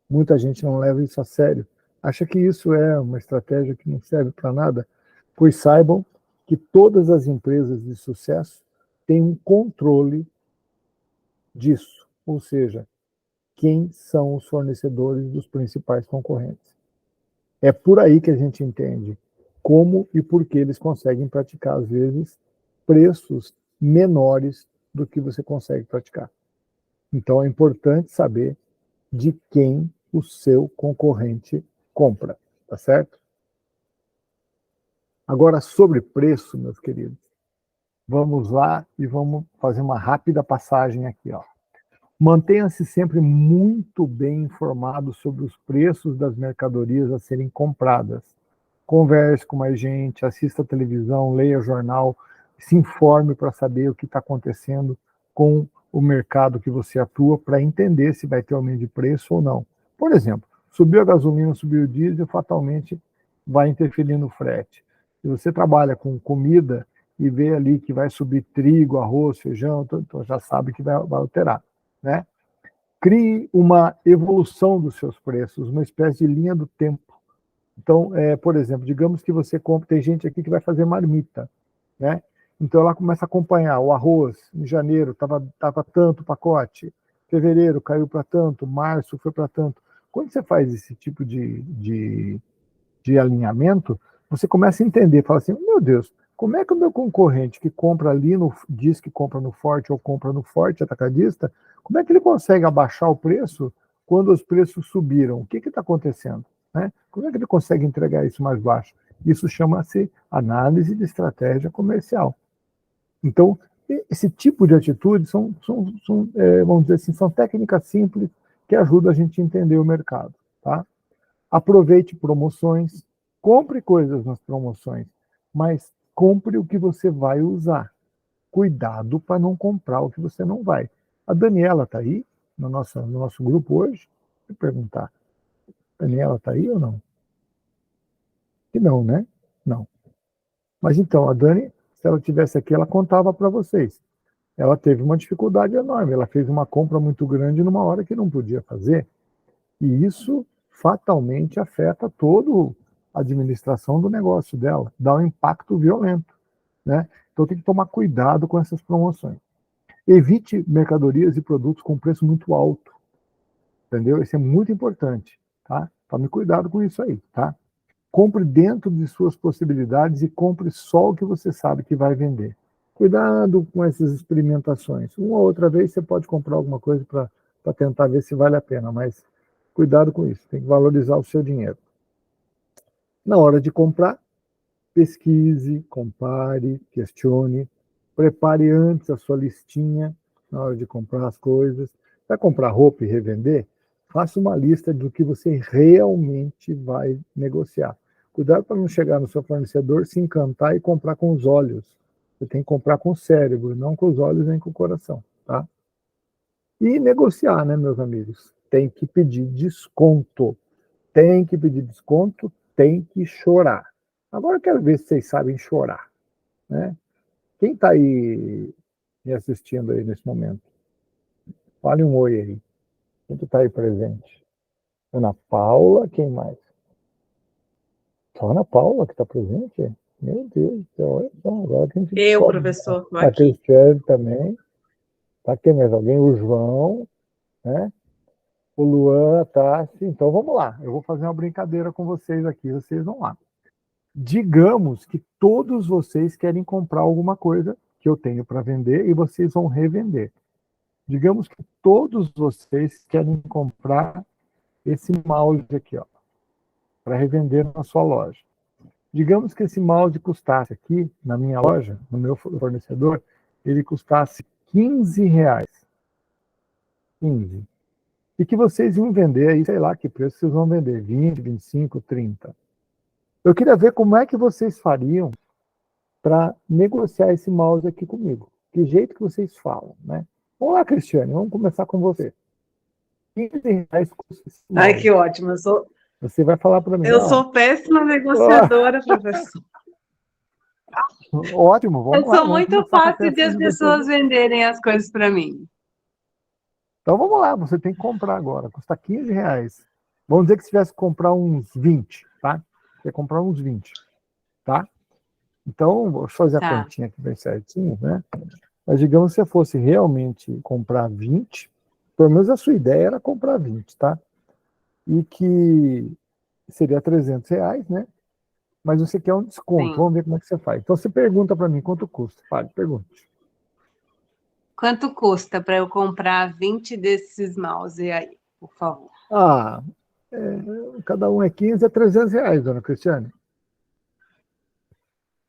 Muita gente não leva isso a sério. Acha que isso é uma estratégia que não serve para nada, pois saibam que todas as empresas de sucesso têm um controle disso, ou seja, quem são os fornecedores dos principais concorrentes. É por aí que a gente entende como e por que eles conseguem praticar, às vezes, preços menores do que você consegue praticar. Então, é importante saber de quem o seu concorrente compra, tá certo? Agora, sobre preço, meus queridos, vamos lá e vamos fazer uma rápida passagem aqui, ó. Mantenha-se sempre muito bem informado sobre os preços das mercadorias a serem compradas. Converse com mais gente, assista a televisão, leia jornal, se informe para saber o que está acontecendo com o mercado que você atua, para entender se vai ter aumento de preço ou não. Por exemplo, subiu a gasolina, subiu o diesel, fatalmente vai interferir no frete. Se você trabalha com comida e vê ali que vai subir trigo, arroz, feijão, então já sabe que vai alterar, né? Crie uma evolução dos seus preços, uma espécie de linha do tempo. Então, por exemplo, digamos que você compra, tem gente aqui que vai fazer marmita, né? Então ela começa a acompanhar o arroz, em janeiro estava tanto o pacote, fevereiro caiu para tanto, março foi para tanto. Quando você faz esse tipo de alinhamento, você começa a entender, fala assim, meu Deus, como é que o meu concorrente que compra ali, diz que compra no Forte ou compra no Forte Atacadista, como é que ele consegue abaixar o preço quando os preços subiram? O que está acontecendo? Né? Como é que ele consegue entregar isso mais baixo? Isso chama-se análise de estratégia comercial. Então, esse tipo de atitude vamos dizer assim, são técnicas simples que ajudam a gente a entender o mercado. Tá? Aproveite promoções, compre coisas nas promoções, mas compre o que você vai usar. Cuidado para não comprar o que você não vai. A Daniela está aí no nosso grupo hoje? Vou perguntar. A Daniela está aí ou não? Que não, né? Não. Mas então, a Dani, se ela tivesse aqui, ela contava para vocês. Ela teve uma dificuldade enorme. Ela fez uma compra muito grande numa hora que não podia fazer. E isso fatalmente afeta toda a administração do negócio dela. Dá um impacto violento, né? Então tem que tomar cuidado com essas promoções. Evite mercadorias e produtos com preço muito alto. Entendeu? Isso é muito importante, tá? Tome cuidado com isso aí, tá? Compre dentro de suas possibilidades e compre só o que você sabe que vai vender. Cuidado com essas experimentações. Uma ou outra vez você pode comprar alguma coisa para tentar ver se vale a pena, mas cuidado com isso. Tem que valorizar o seu dinheiro. Na hora de comprar, pesquise, compare, questione, prepare antes a sua listinha na hora de comprar as coisas. Vai comprar roupa e revender? Faça uma lista do que você realmente vai negociar. Cuidado para não chegar no seu fornecedor, se encantar e comprar com os olhos. Você tem que comprar com o cérebro, não com os olhos nem com o coração, tá? E negociar, né, meus amigos? Tem que pedir desconto. Tem que pedir desconto, tem que chorar. Agora eu quero ver se vocês sabem chorar, né? Quem está aí me assistindo aí nesse momento? Fale um oi aí. Quem está aí presente? Ana Paula, quem mais? Só Ana Paula que está presente? Meu Deus do céu, olha só, agora quem fica Eu, só, professor, estou a aqui. Cristiane também. Tá aqui mais alguém? O João, né? O Luan, a Tassi. Então vamos lá, eu vou fazer uma brincadeira com vocês aqui, vocês vão lá. Digamos que todos vocês querem comprar alguma coisa que eu tenho para vender e vocês vão revender. Digamos que todos vocês querem comprar esse mouse aqui, ó, para revender na sua loja. Digamos que esse mouse custasse aqui, na minha loja, no meu fornecedor, ele custasse R$15. 15. E que vocês iam vender aí, sei lá que preço vocês vão vender, 20, 25, 30. Eu queria ver como é que vocês fariam para negociar esse mouse aqui comigo. Que jeito que vocês falam, né? Vamos lá, Cristiane, vamos começar com você. R$15 custa esse mouse. Ai, que ótimo. Você vai falar para mim. Eu sou péssima negociadora, professor. Ótimo, vamos Eu lá. sou Vamos muito começar com o fácil de teste as de pessoas vocês. venderem as coisas para mim. Então vamos lá, você tem que comprar agora. Custa R$15. Vamos dizer que se tivesse que comprar uns 20, tá? Você ia comprar uns 20, tá? Então, vou fazer a Tá. continha aqui bem certinho, né? Mas digamos que você fosse realmente comprar 20, pelo menos a sua ideia era comprar 20, tá? E que seria R$300, né? Mas você quer um desconto, Sim. vamos ver como é que você faz. Então você pergunta para mim quanto custa. Fale, pergunte. Quanto custa para eu comprar 20 desses mouse aí, por favor? Ah, cada um é 15, é R$300, dona Cristiane.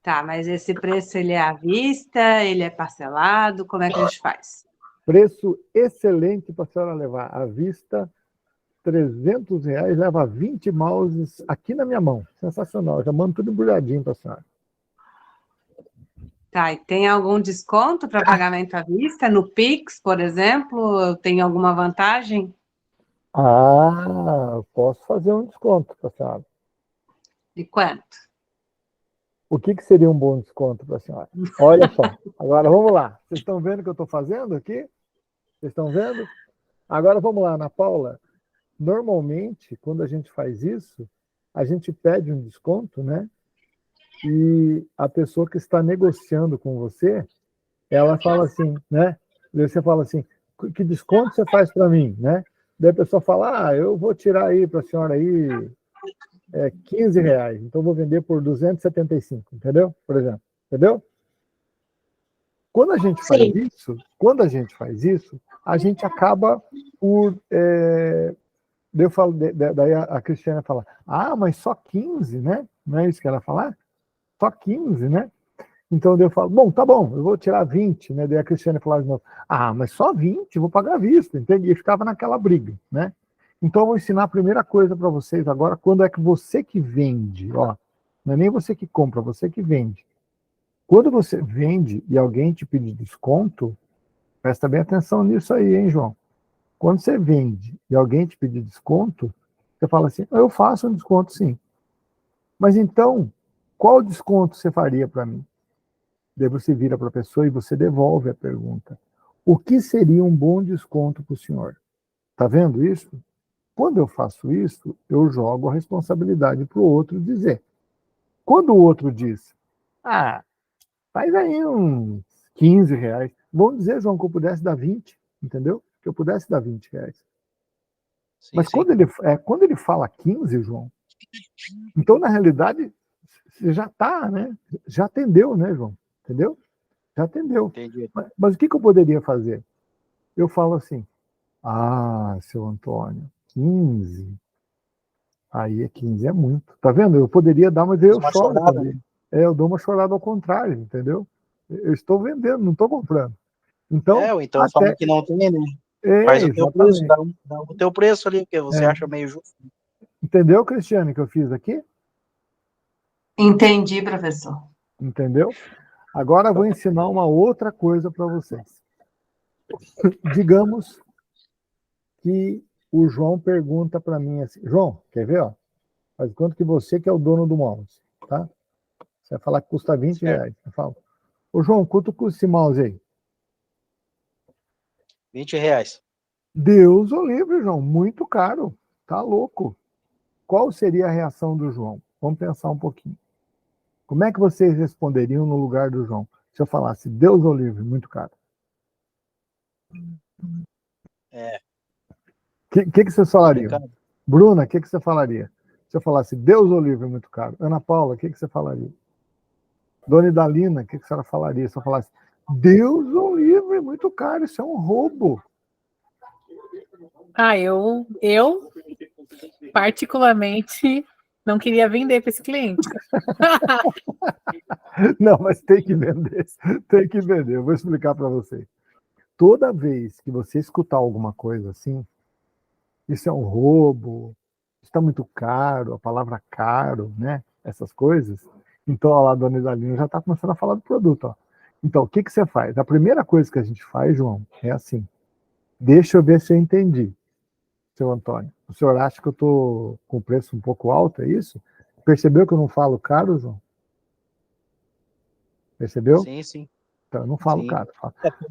Tá, mas esse preço ele é à vista, ele é parcelado, como é que a gente faz? Preço excelente para a senhora levar. À vista, R$ 300, leva 20 mouses aqui na minha mão. Sensacional. Já mando tudo embrulhadinho para a senhora. Tá, e tem algum desconto para pagamento à vista? No Pix, por exemplo, tem alguma vantagem? Ah, posso fazer um desconto para a senhora. De quanto? O que seria um bom desconto para a senhora? Olha só. Agora vamos lá. Vocês estão vendo o que eu estou fazendo aqui? Vocês estão vendo? Agora vamos lá, Ana Paula. Normalmente, quando a gente faz isso, a gente pede um desconto, né? E a pessoa que está negociando com você, ela fala assim, né? Daí você fala assim, que desconto você faz para mim, né? Daí a pessoa fala, eu vou tirar aí para a senhora aí R$ 15, então eu vou vender por 275, entendeu? Por exemplo, entendeu? Quando a gente faz isso, a gente acaba por daí eu falo, daí a Cristiana fala, mas só 15, né? Não é isso que ela fala? Só 15, né? Então eu falo, bom, tá bom, eu vou tirar 20, né? Daí a Cristiana falava de novo, mas só 20, eu vou pagar à vista, entende? E ficava naquela briga, né? Então eu vou ensinar a primeira coisa para vocês agora, quando é que você que vende, ó, não é nem você que compra, você que vende. Quando você vende e alguém te pedir desconto, presta bem atenção nisso aí, hein, João? Quando você vende e alguém te pedir desconto, você fala assim, eu faço um desconto sim. Mas então, qual desconto você faria para mim? Daí você vira para a pessoa e você devolve a pergunta. O que seria um bom desconto para o senhor? Tá vendo isso? Quando eu faço isso, eu jogo a responsabilidade para o outro dizer. Quando o outro diz, faz aí uns R$ 15, vamos dizer, João, que eu pudesse dar 20, entendeu? Que eu pudesse dar R$ 20. Sim, Mas sim. quando ele fala 15, João, então na realidade você já está, né? Já atendeu, né, João? Entendeu? Já atendeu. Entendi. Mas o que eu poderia fazer? Eu falo assim, seu Antônio, 15. Aí 15 é muito. Tá vendo? Eu poderia dar, mas eu Uma choro chorada. também. Eu dou uma chorada ao contrário, entendeu? Eu estou vendendo, não estou comprando. Então, Ou então fala que não tem, né? Faz o teu preço, exatamente. dá o teu preço ali, porque você acha meio justo. Entendeu, Cristiane, que eu fiz aqui? Entendi, professor. Entendeu? Agora eu vou ensinar uma outra coisa para vocês. Digamos que o João pergunta para mim assim, João, quer ver? Faz quanto que você que é o dono do mouse, tá? Você vai falar que custa R$ 20. Eu falo, João, quanto custa esse mouse aí? R$ 20. Deus o livre, João, muito caro. Tá louco. Qual seria a reação do João? Vamos pensar um pouquinho. Como é que vocês responderiam no lugar do João? Se eu falasse, Deus o livre, muito caro. O que vocês falariam? Bruna, o que você falaria? Se eu falasse, Deus o livre, muito caro. Ana Paula, o que você falaria? Dona Idalina, o que a senhora falaria? Se eu falasse, Deus o livre, muito caro, isso é um roubo. Eu particularmente não queria vender para esse cliente. Não, mas tem que vender. Tem que vender. Eu vou explicar para vocês. Toda vez que você escutar alguma coisa assim, isso é um roubo, está muito caro, a palavra caro, né? Essas coisas. Então, ó lá, a dona Idalina já está começando a falar do produto. Ó. Então, o que você faz? A primeira coisa que a gente faz, João, é assim. Deixa eu ver se eu entendi, seu Antônio. O senhor acha que eu estou com o preço um pouco alto, é isso? Percebeu que eu não falo caro, João? Percebeu? Sim, sim. Então, eu não falo caro.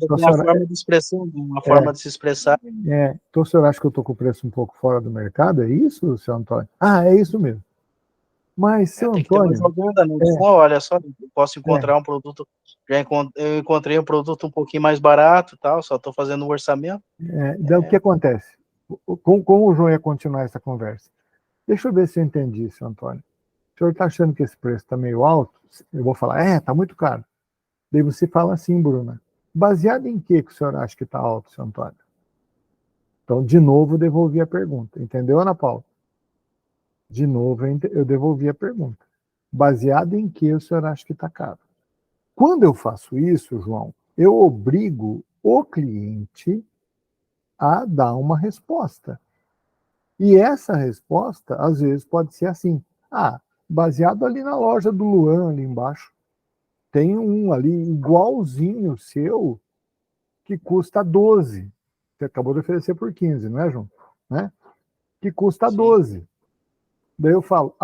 Então, uma forma de expressão, uma forma de se expressar. Então, o senhor acha que eu estou com o preço um pouco fora do mercado? É isso, seu Antônio? É isso mesmo. Mas, seu tem Antônio... que ter uma jogada, né? Olha só, eu posso encontrar um produto... Eu encontrei um produto um pouquinho mais barato, tal, só estou fazendo um orçamento. Então, o que acontece? Como o João ia continuar essa conversa? Deixa eu ver se eu entendi, seu Antônio. O senhor está achando que esse preço está meio alto? Eu vou falar, está muito caro. Daí você fala assim, Bruna, baseado em que o senhor acha que está alto, seu Antônio? Então, de novo, eu devolvi a pergunta. Entendeu, Ana Paula? De novo, eu devolvi a pergunta. Baseado em que o senhor acha que está caro? Quando eu faço isso, João, eu obrigo o cliente a dar uma resposta. E essa resposta, às vezes, pode ser assim. Baseado ali na loja do Luan, ali embaixo, tem um ali igualzinho seu, que custa 12. Você acabou de oferecer por 15, não é, João? Né? Que custa 12. Daí eu falo,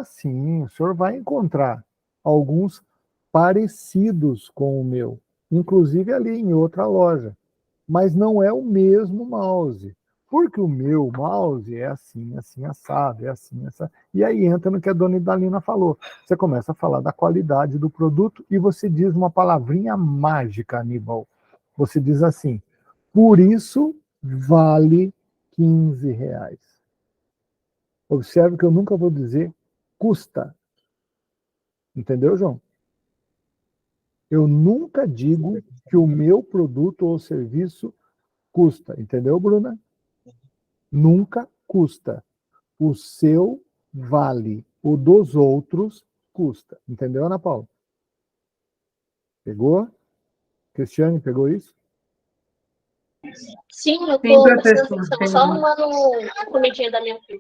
sim, o senhor vai encontrar alguns parecidos com o meu, inclusive ali em outra loja, mas não é o mesmo mouse, porque o meu mouse é assim, assim, assado, é assim, assado. E aí entra no que a dona Idalina falou, você começa a falar da qualidade do produto e você diz uma palavrinha mágica, Aníbal. Você diz assim, por isso vale R$ 15. Observe que eu nunca vou dizer custa. Entendeu, João? Eu nunca digo que o meu produto ou serviço custa. Entendeu, Bruna? Nunca custa. O seu vale. O dos outros custa. Entendeu, Ana Paula? Pegou? Cristiane, pegou isso? Sim, eu Sim, tô professor, prestando atenção, pegou. só arrumando a comidinha da minha filha.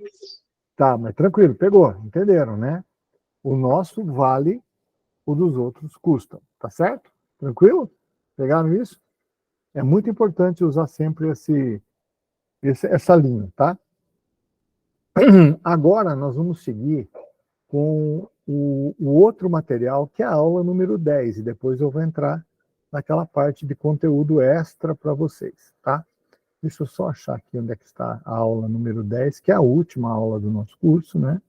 Tá, mas tranquilo, pegou. Entenderam, né? O nosso vale, o dos outros custa. Tá certo? Tranquilo? Pegaram isso? É muito importante usar sempre essa linha, tá? Agora nós vamos seguir com o outro material, que é a aula número 10, e depois eu vou entrar naquela parte de conteúdo extra para vocês, tá? Deixa eu só achar aqui onde é que está a aula número 10, que é a última aula do nosso curso, né?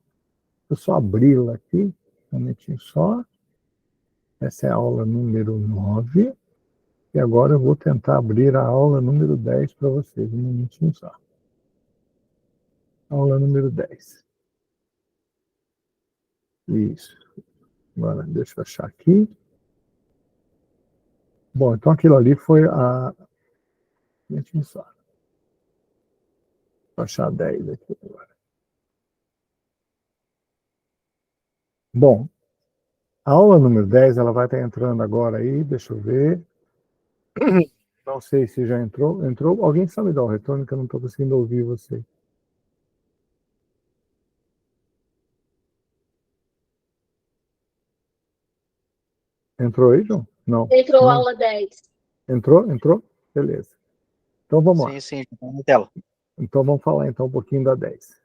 Eu só abri-la aqui, um momentinho só. Essa é a aula número 9. E agora eu vou tentar abrir a aula número 10 para vocês, um momentinho só. Aula número 10. Isso. Agora, deixa eu achar aqui. Bom, então aquilo ali foi a... Deixa eu só. Vou achar 10 aqui agora. Bom, a aula número 10, ela vai estar entrando agora aí, deixa eu ver. Não sei se já entrou. Entrou? Alguém sabe dar o retorno que eu não estou conseguindo ouvir você. Entrou aí, João? Não. Entrou Não. aula 10. Entrou? Entrou? Beleza. Então vamos lá. Sim, tá na tela. Então vamos falar então um pouquinho da 10.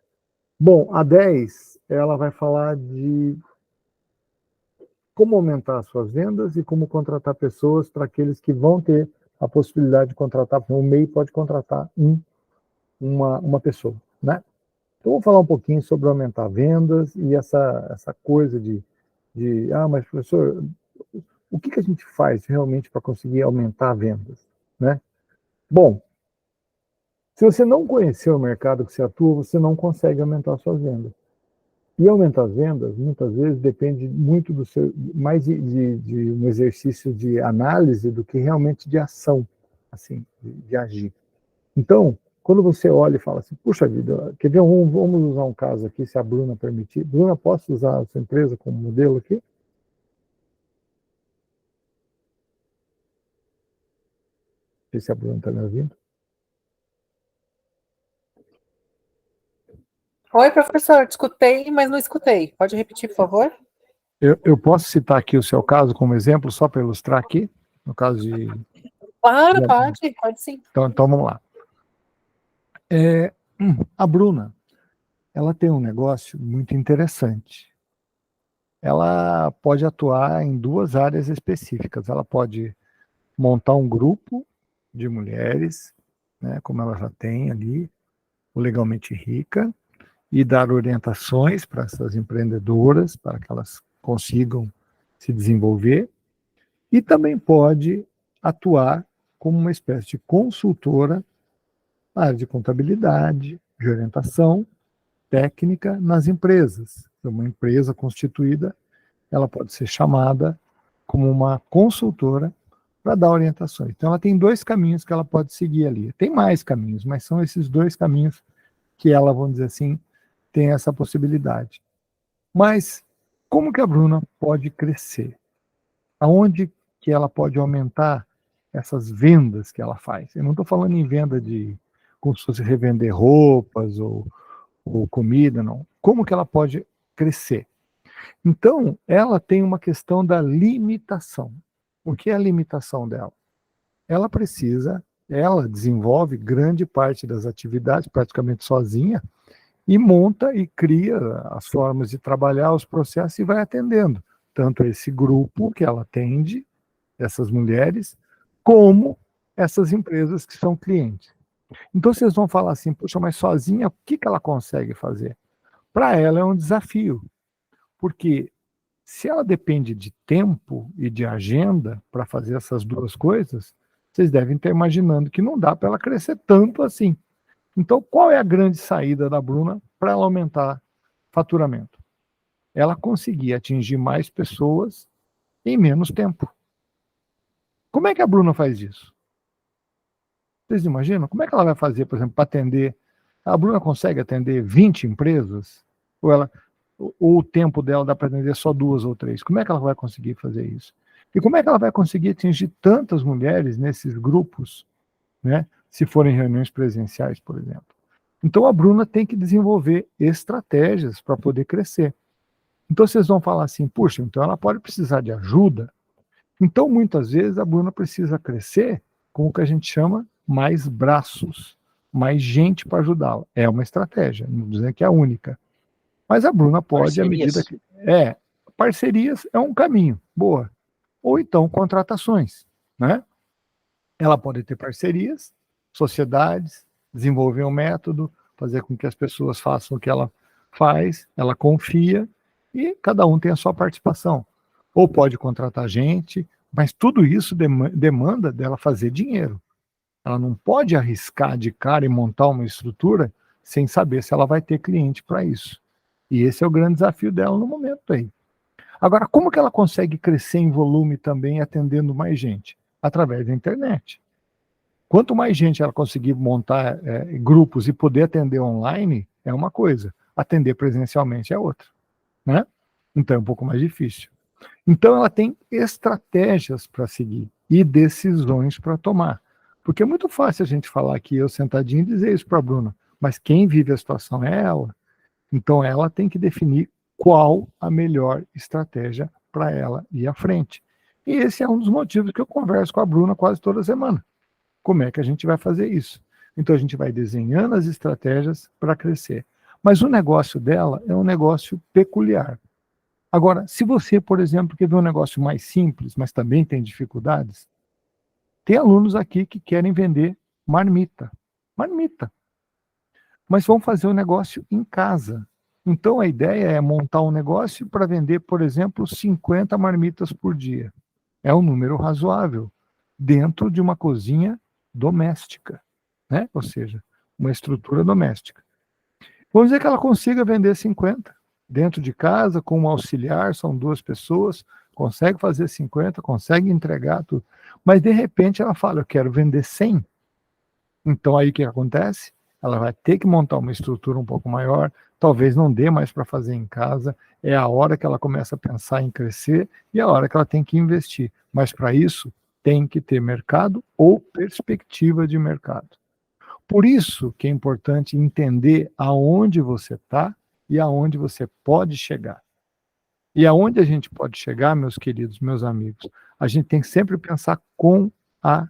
Bom, a 10, ela vai falar de como aumentar as suas vendas e como contratar pessoas para aqueles que vão ter a possibilidade de contratar. O MEI pode contratar uma pessoa, né? Então, vou falar um pouquinho sobre aumentar vendas e essa coisa mas professor, o que a gente faz realmente para conseguir aumentar vendas, né? Bom, se você não conhecer o mercado que você atua, você não consegue aumentar suas vendas. E aumentar as vendas, muitas vezes, depende muito do seu, mais de um exercício de análise do que realmente de ação, assim, de agir. Então, quando você olha e fala assim, puxa vida, quer ver, vamos usar um caso aqui, se a Bruna permitir. Bruna, posso usar a sua empresa como modelo aqui? Não sei se a Bruna está me ouvindo. Oi, professor, escutei, mas não escutei. Pode repetir, por favor? Eu posso citar aqui o seu caso como exemplo, só para ilustrar aqui, no caso de... Claro, pode sim. Então vamos lá. A Bruna, ela tem um negócio muito interessante. Ela pode atuar em duas áreas específicas. Ela pode montar um grupo de mulheres, né, como ela já tem ali, o Legalmente Rica, e dar orientações para essas empreendedoras, para que elas consigam se desenvolver, e também pode atuar como uma espécie de consultora na área de contabilidade, de orientação técnica nas empresas. Uma empresa constituída, ela pode ser chamada como uma consultora para dar orientações. Então, ela tem dois caminhos que ela pode seguir ali. Tem mais caminhos, mas são esses dois caminhos que ela, vamos dizer assim, tem essa possibilidade. Mas como que a Bruna pode crescer? Aonde que ela pode aumentar essas vendas que ela faz. Eu não estou falando em venda de como se fosse revender roupas ou comida, não. Como que ela pode crescer? Então, ela tem uma questão da limitação. O que é a limitação dela? Ela desenvolve grande parte das atividades praticamente sozinha e monta e cria as formas de trabalhar, os processos e vai atendendo tanto esse grupo que ela atende, essas mulheres, como essas empresas que são clientes. Então vocês vão falar assim, puxa, mas sozinha, o que ela consegue fazer? Para ela é um desafio, porque se ela depende de tempo e de agenda para fazer essas duas coisas, vocês devem estar imaginando que não dá para ela crescer tanto assim. Então, qual é a grande saída da Bruna para ela aumentar faturamento? Ela conseguir atingir mais pessoas em menos tempo. Como é que a Bruna faz isso? Vocês imaginam? Como é que ela vai fazer, por exemplo, para atender? A Bruna consegue atender 20 empresas? Ou o tempo dela dá para atender só 2 ou 3? Como é que ela vai conseguir fazer isso? E como é que ela vai conseguir atingir tantas mulheres nesses grupos, né? Se forem reuniões presenciais, por exemplo? Então a Bruna tem que desenvolver estratégias para poder crescer. Então vocês vão falar assim, puxa, então ela pode precisar de ajuda. Então muitas vezes a Bruna precisa crescer com o que a gente chama mais braços, mais gente para ajudá-la. É uma estratégia, não dizendo que é a única. Mas a Bruna pode, à medida que... parcerias é um caminho, boa. Ou então contratações, né? Ela pode ter parcerias, sociedades, desenvolver um método, fazer com que as pessoas façam o que ela faz, ela confia, e cada um tem a sua participação. Ou pode contratar gente, mas tudo isso demanda dela fazer dinheiro. Ela não pode arriscar de cara e montar uma estrutura sem saber se ela vai ter cliente para isso. E esse é o grande desafio dela no momento aí. Agora, como que ela consegue crescer em volume também atendendo mais gente? Através da internet. Quanto mais gente ela conseguir montar grupos e poder atender online, é uma coisa. Atender presencialmente é outra, né? Então é um pouco mais difícil. Então ela tem estratégias para seguir e decisões para tomar. Porque é muito fácil a gente falar aqui, eu sentadinho, e dizer isso para a Bruna, mas quem vive a situação é ela. Então ela tem que definir qual a melhor estratégia para ela ir à frente. E esse é um dos motivos que eu converso com a Bruna quase toda semana. Como é que a gente vai fazer isso? Então a gente vai desenhando as estratégias para crescer. Mas o negócio dela é um negócio peculiar. Agora, se você, por exemplo, quer ver um negócio mais simples, mas também tem dificuldades, tem alunos aqui que querem vender marmita. Marmita. Mas vão fazer o negócio em casa. Então a ideia é montar um negócio para vender, por exemplo, 50 marmitas por dia. É um número razoável, dentro de uma cozinha doméstica, né? Ou seja, uma estrutura doméstica. Vamos dizer que ela consiga vender 50 dentro de casa, com um auxiliar, são 2 pessoas, consegue fazer 50, consegue entregar tudo. Mas de repente ela fala, eu quero vender 100. Então aí o que acontece? Ela vai ter que montar uma estrutura um pouco maior, talvez não dê mais para fazer em casa, é a hora que ela começa a pensar em crescer e a hora que ela tem que investir. Mas para isso, tem que ter mercado ou perspectiva de mercado. Por isso que é importante entender aonde você está e aonde você pode chegar. E aonde a gente pode chegar, meus queridos, meus amigos, a gente tem que sempre pensar com a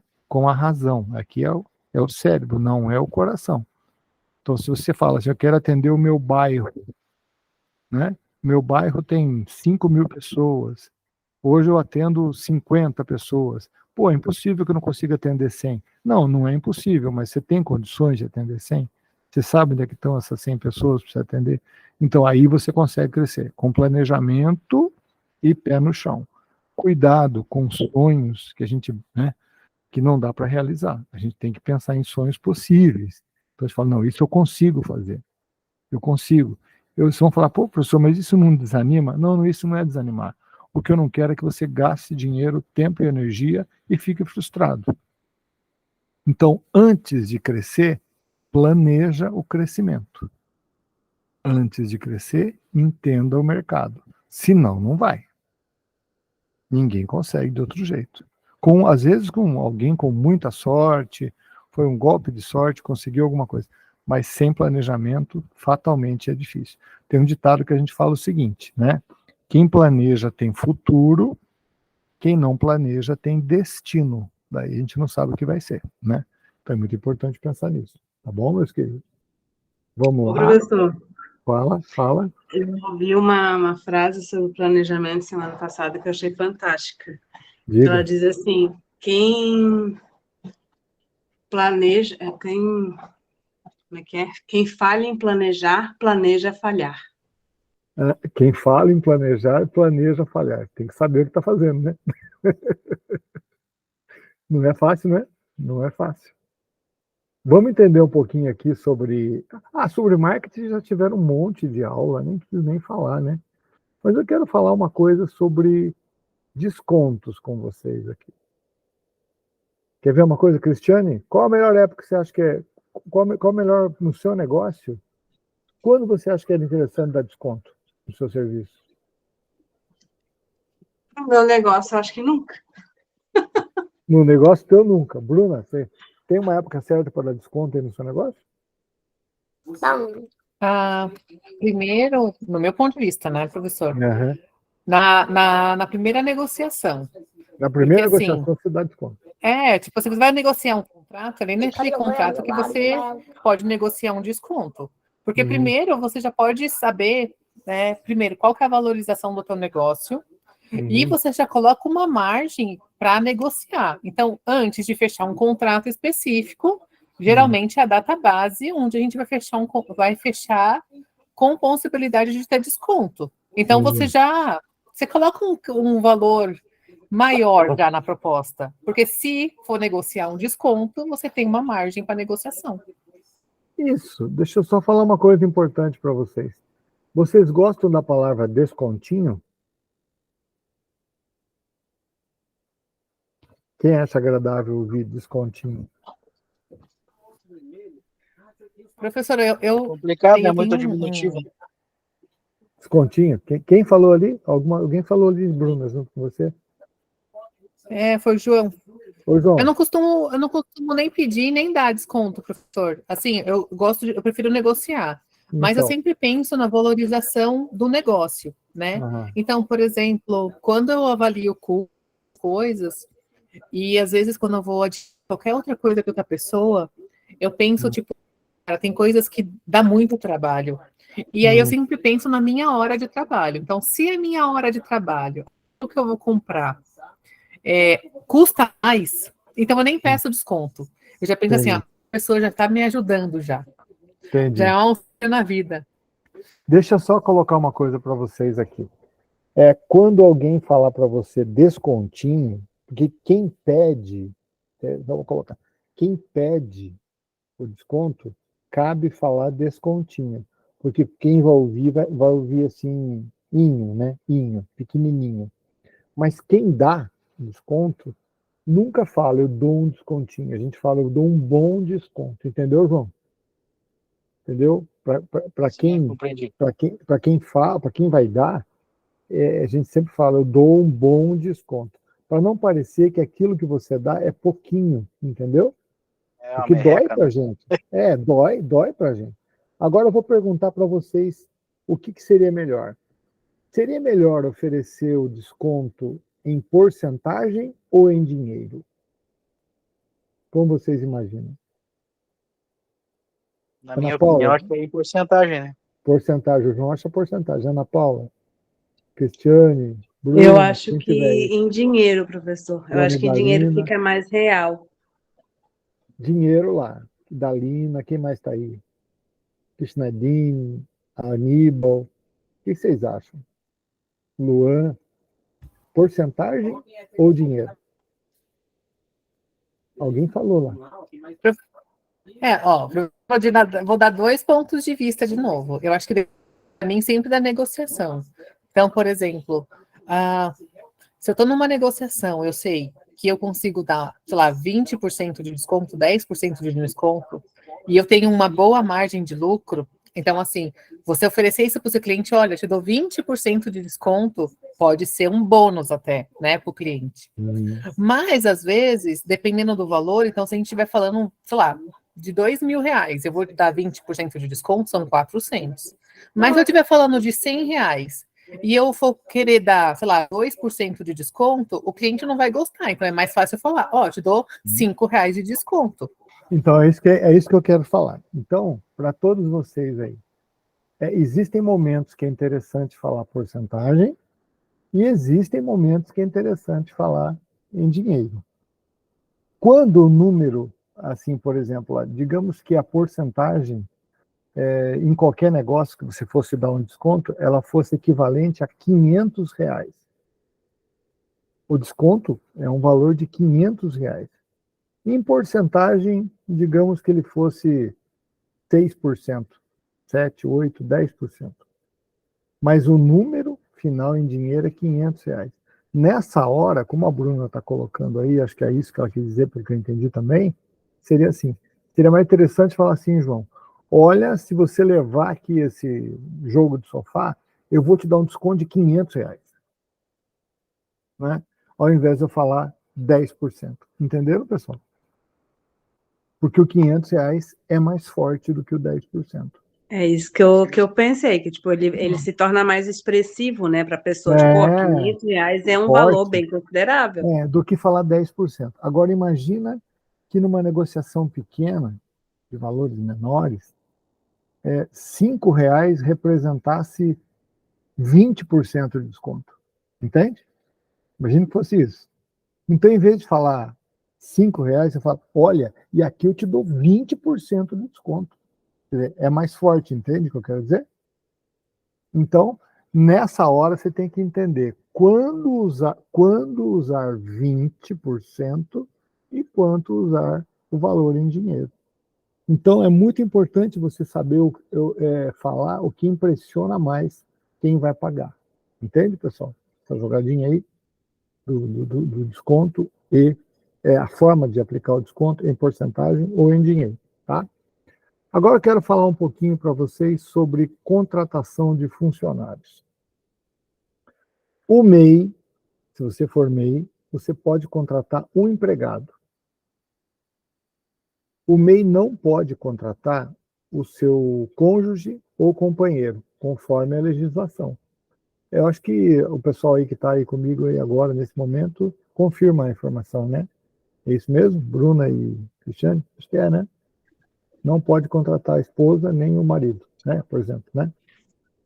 razão. Aqui é o cérebro, não é o coração. Então, se você fala assim, eu quero atender o meu bairro, né? Meu bairro tem 5.000 pessoas, hoje eu atendo 50 pessoas. Pô, é impossível que eu não consiga atender 100. Não, não é impossível, mas você tem condições de atender 100? Você sabe onde é que estão essas 100 pessoas para você atender? Então, aí você consegue crescer, com planejamento e pé no chão. Cuidado com sonhos que a gente, né, que não dá para realizar. A gente tem que pensar em sonhos possíveis. Então, você fala, não, isso eu consigo fazer. Eu consigo. Eles vão falar, pô, professor, mas isso não desanima? Não, isso não é desanimar. O que eu não quero é que você gaste dinheiro, tempo e energia e fique frustrado. Então, antes de crescer, planeja o crescimento. Antes de crescer, entenda o mercado. Senão, não vai. Ninguém consegue de outro jeito. às vezes com alguém com muita sorte, foi um golpe de sorte, conseguiu alguma coisa. Mas sem planejamento, fatalmente é difícil. Tem um ditado que a gente fala o seguinte, né? Quem planeja tem futuro, quem não planeja tem destino. Daí a gente não sabe o que vai ser, né? Então é muito importante pensar nisso. Tá bom, meus queridos? Vamos lá. Professor, Fala. eu ouvi uma frase sobre planejamento semana passada que eu achei fantástica. Diga. Ela diz assim, quem planeja, como é que é? Quem falha em planejar, planeja falhar. Quem fala em planejar, planeja falhar. Tem que saber o que está fazendo, né? Não é fácil, né? Não é fácil. Vamos entender um pouquinho aqui sobre marketing, já tiveram um monte de aula, nem preciso nem falar, né? Mas eu quero falar uma coisa sobre descontos com vocês aqui. Quer ver uma coisa, Cristiane? Qual a melhor época que você acha que é? Qual a melhor no seu negócio? Quando você acha que é interessante dar desconto no seu serviço? No meu negócio, eu acho que nunca. No negócio teu, nunca. Bruna, você tem uma época certa para dar desconto aí no seu negócio? Primeiro, no meu ponto de vista, né, professor? Uhum. Na primeira negociação. Na primeira Porque, negociação você dá desconto. Tipo, você vai negociar um contrato, ali naquele contrato que você pode negociar um desconto. Porque primeiro você já pode saber, né, primeiro, qual que é a valorização do teu negócio, e você já coloca uma margem para negociar. Então, antes de fechar um contrato específico, geralmente é a data base onde a gente vai fechar com possibilidade de ter desconto. Então, você coloca um valor maior já na proposta, porque se for negociar um desconto, você tem uma margem para negociação. Isso, deixa eu só falar uma coisa importante para vocês. Vocês gostam da palavra descontinho? Quem acha agradável ouvir descontinho? Professor, eu complicado, é muito diminutivo. Descontinho? Quem falou ali? Alguém falou ali, Bruna, junto com você? Foi o João. Oi, João. Eu não costumo nem pedir nem dar desconto, professor. Assim, eu prefiro negociar. Mas eu sempre penso na valorização do negócio, né? Então, por exemplo, quando eu avalio coisas, e às vezes quando eu vou adicionar qualquer outra coisa para outra pessoa, eu penso, tipo, cara, tem coisas que dá muito trabalho. E aí eu sempre penso na minha hora de trabalho. Então, se a minha hora de trabalho, o que eu vou comprar, custa mais, então eu nem peço desconto. Eu já penso assim, a pessoa já está me ajudando já. Entendi. Já é um auxílio na vida. Deixa eu só colocar uma coisa para vocês aqui. Quando alguém falar para você descontinho, porque quem pede, vamos colocar, quem pede o desconto, cabe falar descontinho, porque quem vai ouvir assim, né? Pequenininho. Mas quem dá desconto, nunca fala, eu dou um descontinho. A gente fala, eu dou um bom desconto. Entendeu, João? Entendeu? Para quem vai dar, a gente sempre fala, eu dou um bom desconto. Para não parecer que aquilo que você dá é pouquinho, entendeu? Porque dói pra gente. Dói pra gente. Agora eu vou perguntar para vocês o que seria melhor. Seria melhor oferecer o desconto em porcentagem ou em dinheiro? Como vocês imaginam? Na minha opinião, acho que é em porcentagem, né? Porcentagem. O João acha porcentagem. Ana Paula, Cristiane, Bruno. Eu acho que em dinheiro, professor. Eu acho que em dinheiro fica mais real. Dinheiro lá. Dalina, quem mais está aí? Cristinadine, Aníbal. O que vocês acham? Luan. Porcentagem ou dinheiro? Alguém falou lá. Vou dar 2 pontos de vista de novo. Eu acho que para mim sempre da negociação. Então, por exemplo, se eu estou numa negociação, eu sei que eu consigo dar, sei lá, 20% de desconto, 10% de desconto, e eu tenho uma boa margem de lucro, Então, assim, você oferecer isso para o seu cliente, olha, eu te dou 20% de desconto, pode ser um bônus até, né, para o cliente. Mas, às vezes, dependendo do valor, então, se a gente estiver falando, sei lá, de R$2.000, eu vou te dar 20% de desconto, são 400. Mas se eu estiver falando de R$100 e eu for querer dar, sei lá, 2% de desconto, o cliente não vai gostar. Então, é mais fácil eu falar, ó, te dou R$5 de desconto. Então, é isso que eu quero falar. Então, para todos vocês aí, existem momentos que é interessante falar porcentagem e existem momentos que é interessante falar em dinheiro. Quando o número, assim, por exemplo, digamos que a porcentagem, em qualquer negócio que você fosse dar um desconto, ela fosse equivalente a R$500. O desconto é um valor de R$500. Em porcentagem, digamos que ele fosse 6%, 7%, 8%, 10%. Mas o número final em dinheiro é R$500. Nessa hora, como a Bruna está colocando aí, acho que é isso que ela quis dizer, porque eu entendi também, seria assim, seria mais interessante falar assim, João, olha, se você levar aqui esse jogo de sofá, eu vou te dar um desconto de R$500. Né? Ao invés de eu falar 10%. Entenderam, pessoal? Porque o R$500 é mais forte do que o 10%. É isso que eu pensei, que tipo, ele se torna mais expressivo, né, para a pessoa. Tipo, R$500 é um forte, valor bem considerável. Do que falar 10%. Agora, imagina que numa negociação pequena, de valores menores, R$5 representasse 20% de desconto. Entende? Imagina que fosse isso. Então, em vez de falar R$5, você fala, olha, e aqui eu te dou 20% de desconto. Quer dizer, é mais forte, entende o que eu quero dizer? Então, nessa hora você tem que entender quando usar 20% e quanto usar o valor em dinheiro. Então, é muito importante você saber falar o que impressiona mais quem vai pagar. Entende, pessoal? Essa jogadinha aí do desconto e a forma de aplicar o desconto em porcentagem ou em dinheiro, tá? Agora eu quero falar um pouquinho para vocês sobre contratação de funcionários. O MEI, se você for MEI, você pode contratar um empregado. O MEI não pode contratar o seu cônjuge ou companheiro, conforme a legislação. Eu acho que o pessoal aí que está aí comigo aí agora, nesse momento, confirma a informação, né? É isso mesmo? Bruna e Cristiane? Acho que é, né? Não pode contratar a esposa nem o marido, né? Por exemplo, né?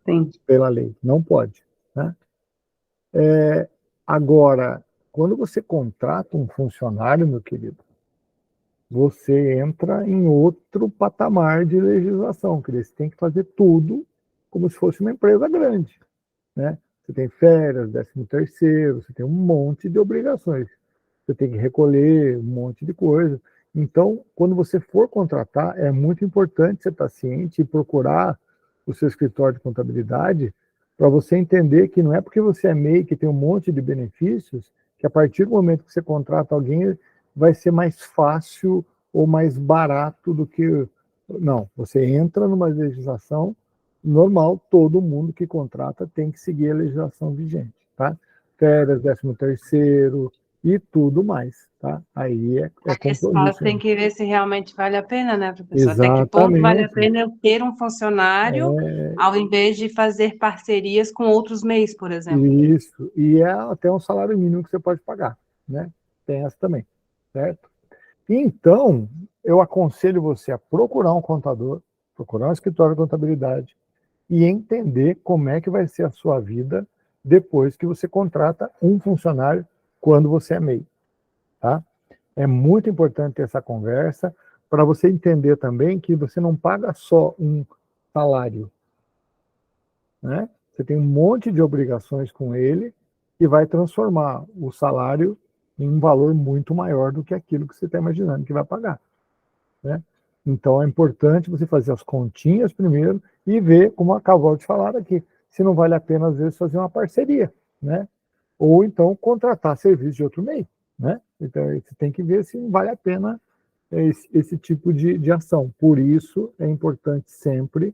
Sim. Pela lei, não pode, né? Agora, quando você contrata um funcionário, meu querido, você entra em outro patamar de legislação, que você tem que fazer tudo como se fosse uma empresa grande, né? Você tem férias, 13º, você tem um monte de obrigações. Você tem que recolher um monte de coisa. Então, quando você for contratar, é muito importante você estar ciente e procurar o seu escritório de contabilidade para você entender que não é porque você é MEI, que tem um monte de benefícios, que a partir do momento que você contrata alguém, vai ser mais fácil ou mais barato do que... Não, você entra numa legislação normal, todo mundo que contrata tem que seguir a legislação vigente, tá? Férias, 13º e tudo mais, tá? Aí é compromisso. Tem que ver se realmente vale a pena, né, professor? Até que ponto vale a pena eu ter um funcionário ao invés de fazer parcerias com outros MEIs, por exemplo. Isso, e é até um salário mínimo que você pode pagar, né? Tem essa também, certo? Então, eu aconselho você a procurar um contador, procurar um escritório de contabilidade e entender como é que vai ser a sua vida depois que você contrata um funcionário quando você é MEI, tá? É muito importante ter essa conversa para você entender também que você não paga só um salário, né? Você tem um monte de obrigações com ele e vai transformar o salário em um valor muito maior do que aquilo que você está imaginando que vai pagar, né? Então é importante você fazer as continhas primeiro e ver, como acabou de falar aqui, se não vale a pena às vezes fazer uma parceria, né? Ou então contratar serviço de outro MEI, né? Então você tem que ver se não vale a pena esse tipo de ação. Por isso é importante sempre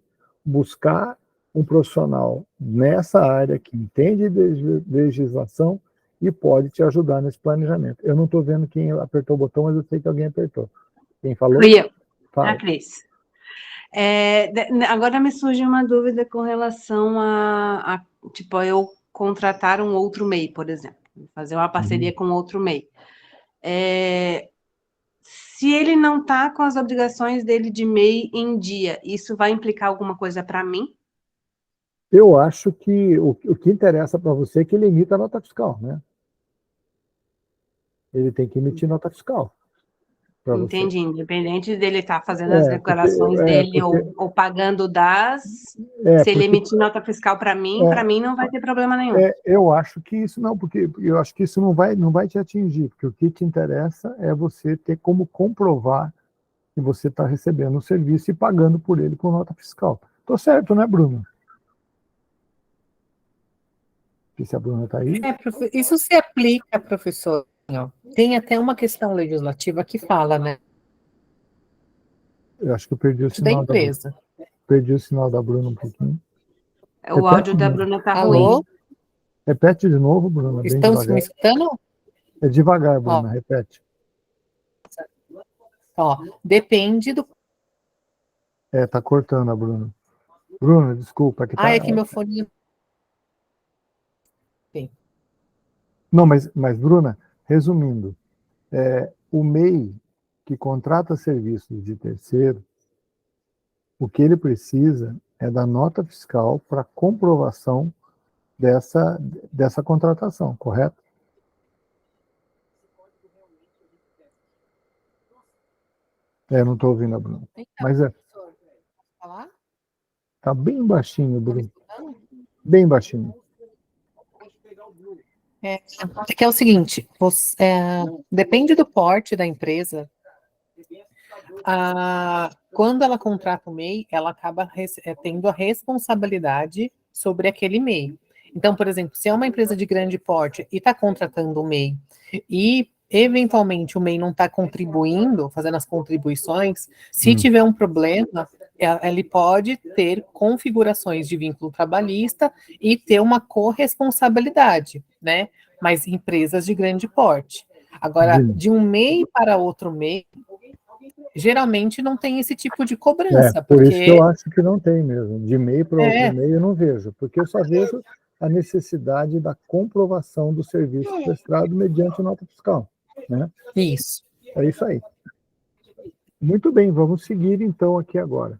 buscar um profissional nessa área que entende de legislação e pode te ajudar nesse planejamento. Eu não estou vendo quem apertou o botão, mas eu sei que alguém apertou. Quem falou? Fui eu, Fala. a Cris. Agora me surge uma dúvida com relação tipo, eu contratar um outro MEI, por exemplo, fazer uma parceria com outro MEI. Se ele não está com as obrigações dele de MEI em dia, isso vai implicar alguma coisa para mim? Eu acho que o que interessa para você é que ele emita a nota fiscal, né? Ele tem que emitir nota fiscal. Entendi, independente dele estar fazendo as declarações ou pagando se ele emitir nota fiscal para mim não vai ter problema nenhum. Eu acho que isso não, porque eu acho que isso não vai te atingir, porque o que te interessa é você ter como comprovar que você está recebendo o serviço e pagando por ele com nota fiscal. Tô certo, né, Bruno? Se a Bruna está aí. Isso se aplica, professor. Tem até uma questão legislativa que fala, né? Eu acho que eu perdi o sinal da empresa. Perdi o sinal da Bruna um pouquinho. O áudio da Bruna está ruim. Repete de novo, Bruna. Estão me escutando? É devagar, Bruna, repete. Depende do... Tá cortando a Bruna. Bruna, desculpa. É que meu fone... Sim. Não, mas Bruna, resumindo, o MEI que contrata serviços de terceiro, o que ele precisa é da nota fiscal para comprovação dessa contratação, correto? Não estou ouvindo a Bruna. Mas tá bem baixinho, Bruno. Bem baixinho. É o seguinte, depende do porte da empresa. Quando ela contrata o MEI, ela acaba tendo a responsabilidade sobre aquele MEI. Então, por exemplo, se é uma empresa de grande porte e está contratando o MEI e, eventualmente, o MEI não está contribuindo, fazendo as contribuições, se tiver um problema, ele pode ter configurações de vínculo trabalhista e ter uma corresponsabilidade, né? Mas empresas de grande porte. Agora, de um MEI para outro MEI, geralmente não tem esse tipo de cobrança. Por isso que eu acho que não tem mesmo. De MEI para outro MEI eu não vejo, porque eu só vejo a necessidade da comprovação do serviço prestado mediante nota fiscal. Né? Isso. É isso aí. Muito bem, vamos seguir então aqui agora.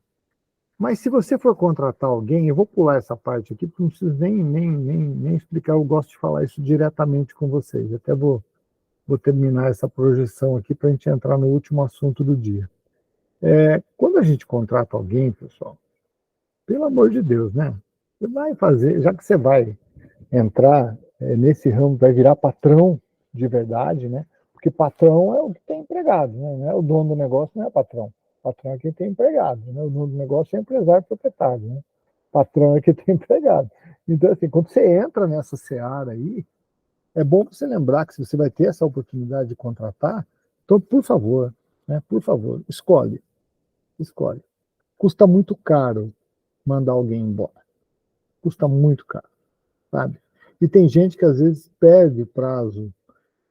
Mas se você for contratar alguém, eu vou pular essa parte aqui, porque não preciso nem explicar, eu gosto de falar isso diretamente com vocês. Até vou terminar essa projeção aqui para a gente entrar no último assunto do dia. Quando a gente contrata alguém, pessoal, pelo amor de Deus, né? Você vai fazer, já que você vai entrar nesse ramo, vai virar patrão de verdade, né? Porque patrão é o que tem empregado, né? Não é o dono do negócio, não é patrão. Patrão é quem tem empregado, né? O dono do negócio é empresário proprietário, né? Patrão é quem tem empregado. Então, assim, quando você entra nessa seara aí, é bom você lembrar que se você vai ter essa oportunidade de contratar, então, por favor, escolhe. Custa muito caro mandar alguém embora. Custa muito caro, sabe? E tem gente que às vezes perde o prazo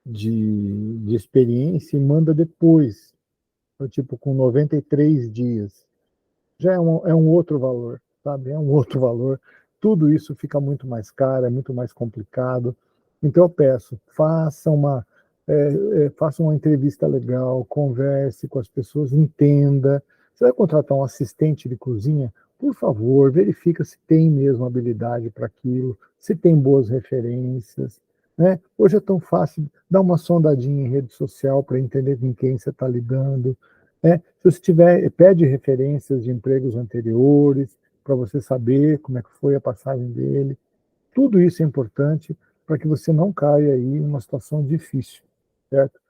de experiência e manda depois, tipo com 93 dias. Já é um outro valor, sabe? É um outro valor. Tudo isso fica muito mais caro, é muito mais complicado. Então eu peço, faça uma entrevista legal, converse com as pessoas, entenda. Você vai contratar um assistente de cozinha, por favor, verifica se tem mesmo habilidade para aquilo, se tem boas referências. Né? Hoje é tão fácil dar uma sondadinha em rede social para entender com quem você está lidando. Né? Se você pede referências de empregos anteriores, para você saber como é que foi a passagem dele. Tudo isso é importante para que você não caia aí em uma situação difícil. Certo?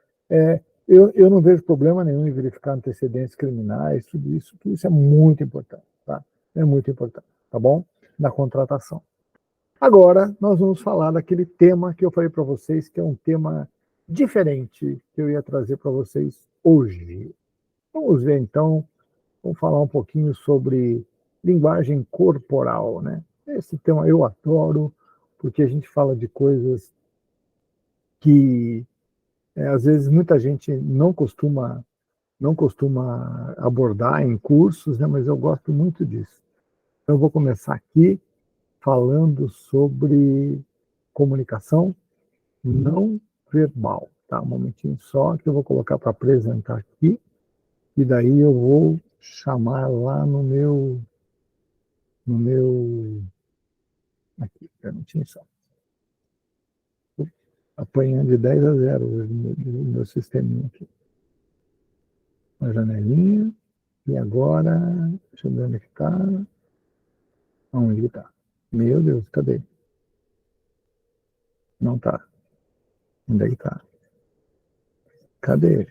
Eu não vejo problema nenhum em verificar antecedentes criminais, tudo isso é muito importante. Tá? É muito importante, tá bom? Na contratação. Agora, nós vamos falar daquele tema que eu falei para vocês, que é um tema diferente que eu ia trazer para vocês hoje. Vamos ver, então, vamos falar um pouquinho sobre linguagem corporal, né? Esse tema eu adoro, porque a gente fala de coisas que às vezes muita gente não costuma abordar em cursos, né? Mas eu gosto muito disso. Então eu vou começar aqui falando sobre comunicação não verbal, tá? Um momentinho só que eu vou colocar para apresentar aqui e daí eu vou chamar lá no meu aqui, perguntinho só. Apanhando de 10-0 no meu sisteminha aqui. Uma janelinha. E agora, deixa eu ver onde que tá. Onde que tá? Meu Deus, cadê? Não tá. Onde é que tá? Cadê?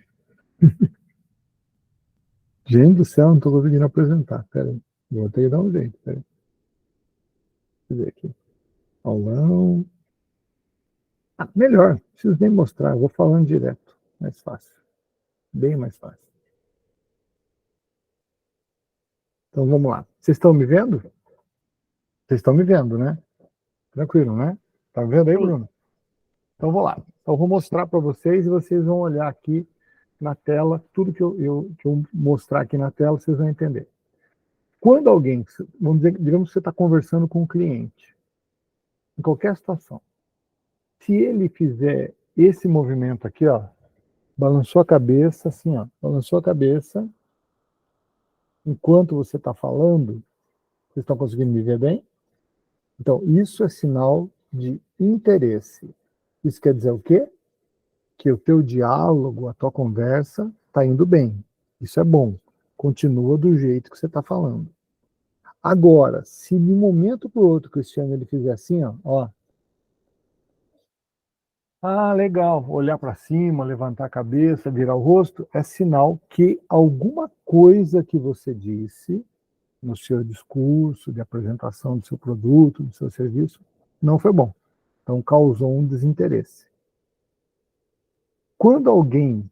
Gente do céu, não tô conseguindo apresentar. Pera aí. Vou ter que dar um jeito. Pera aí. Deixa eu ver aqui. Aulão. Melhor. Não preciso nem mostrar. Vou falando direto. Mais fácil. Bem mais fácil. Então vamos lá. Vocês estão me vendo? Vocês estão me vendo, né? Tranquilo, né? Tá vendo aí, Bruno? Então vou lá. Então vou mostrar para vocês e vocês vão olhar aqui na tela, tudo que eu mostrar aqui na tela, vocês vão entender. Quando alguém, vamos dizer, digamos que você está conversando com um cliente, em qualquer situação, se ele fizer esse movimento aqui, ó, balançou a cabeça, assim, ó, balançou a cabeça, enquanto você está falando, vocês estão conseguindo me ver bem? Então, isso é sinal de interesse. Isso quer dizer o quê? Que o teu diálogo, a tua conversa está indo bem. Isso é bom. Continua do jeito que você está falando. Agora, se de um momento para o outro, Cristiano, ele fizer assim, ó. Ah, legal. Olhar para cima, levantar a cabeça, virar o rosto, é sinal que alguma coisa que você disse no seu discurso de apresentação do seu produto, do seu serviço, não foi bom. Então, causou um desinteresse. Quando alguém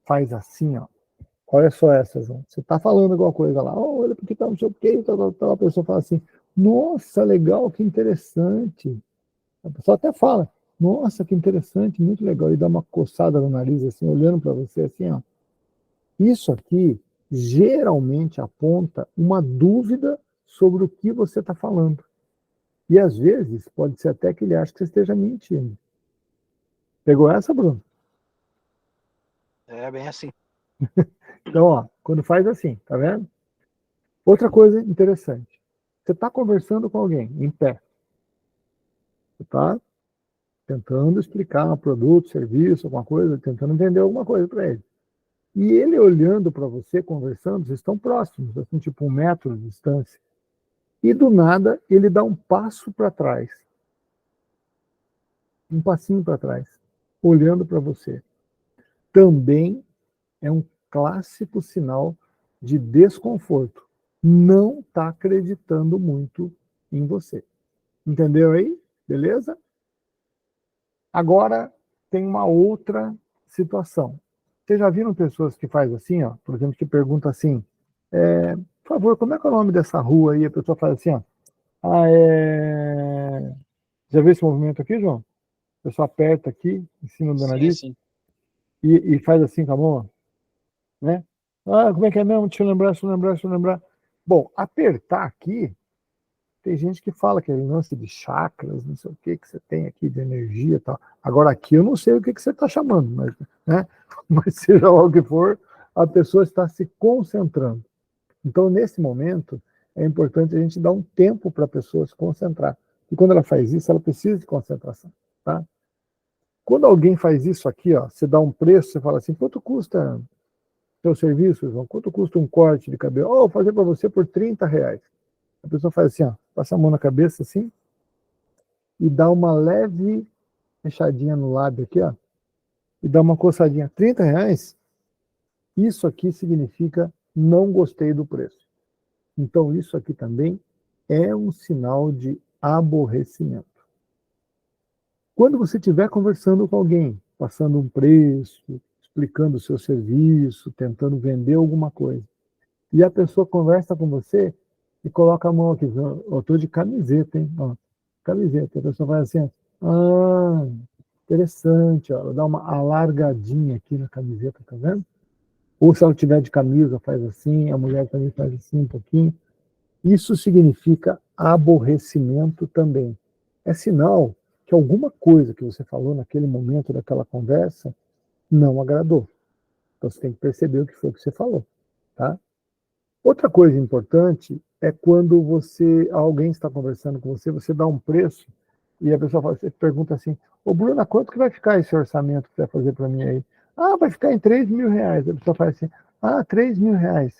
faz assim, ó, olha só essa, João, você está falando alguma coisa lá, oh, olha porque tá não sei o quê, a pessoa fala assim, nossa, legal, que interessante. A pessoa até fala, nossa, que interessante, muito legal, e dá uma coçada no nariz, assim, olhando para você, assim, ó. Isso aqui geralmente aponta uma dúvida sobre o que você está falando. E às vezes pode ser até que ele ache que você esteja mentindo. Pegou essa, Bruno? É bem assim. Então, ó, quando faz assim, tá vendo? Outra coisa interessante. Você está conversando com alguém em pé. Você está tentando explicar um produto, serviço, alguma coisa, tentando vender alguma coisa para ele. E ele olhando para você, conversando, vocês estão próximos, assim, tipo 1 metro de distância. E do nada, ele dá um passo para trás. Um passinho para trás, olhando para você. Também é um clássico sinal de desconforto. Não está acreditando muito em você. Entendeu aí? Beleza? Agora tem uma outra situação. Vocês já viram pessoas que fazem assim, ó, por exemplo, que perguntam assim, por favor, como é que é o nome dessa rua aí? A pessoa faz assim, ó. Já viu esse movimento aqui, João? A pessoa aperta aqui, em cima do nariz, sim. E faz assim com a mão, ó, né? Como é que é mesmo? Deixa eu lembrar. Bom, apertar aqui, tem gente que fala que é lance de chakras, não sei o que você tem aqui de energia e tal. Agora aqui eu não sei o que você está chamando, mas, né? Mas seja lá o que for, a pessoa está se concentrando. Então, nesse momento, é importante a gente dar um tempo para a pessoa se concentrar. E quando ela faz isso, ela precisa de concentração, tá? Quando alguém faz isso aqui, ó, você dá um preço, você fala assim, quanto custa seu serviço, João? Quanto custa um corte de cabelo? Vou fazer para você por R$30. A pessoa faz assim, ó, passa a mão na cabeça assim, e dá uma leve fechadinha no lábio aqui, ó, e dá uma coçadinha. R$30? Isso aqui significa não gostei do preço. Então, isso aqui também é um sinal de aborrecimento. Quando você estiver conversando com alguém, passando um preço, explicando o seu serviço, tentando vender alguma coisa, e a pessoa conversa com você e coloca a mão aqui. Eu estou de camiseta, hein? Ó, camiseta. A pessoa vai assim, interessante, ó. Ela dá uma alargadinha aqui na camiseta, tá vendo? Ou se ela tiver de camisa, faz assim, a mulher também faz assim um pouquinho. Isso significa aborrecimento também. É sinal que alguma coisa que você falou naquele momento daquela conversa não agradou. Então você tem que perceber o que foi que você falou, tá? Outra coisa importante é quando alguém está conversando com você, você dá um preço e a pessoa você pergunta assim: ô Bruna, quanto que vai ficar esse orçamento que você vai fazer para mim aí? Ah, vai ficar em R$ 3.000. A pessoa fala assim: ah, R$ 3.000.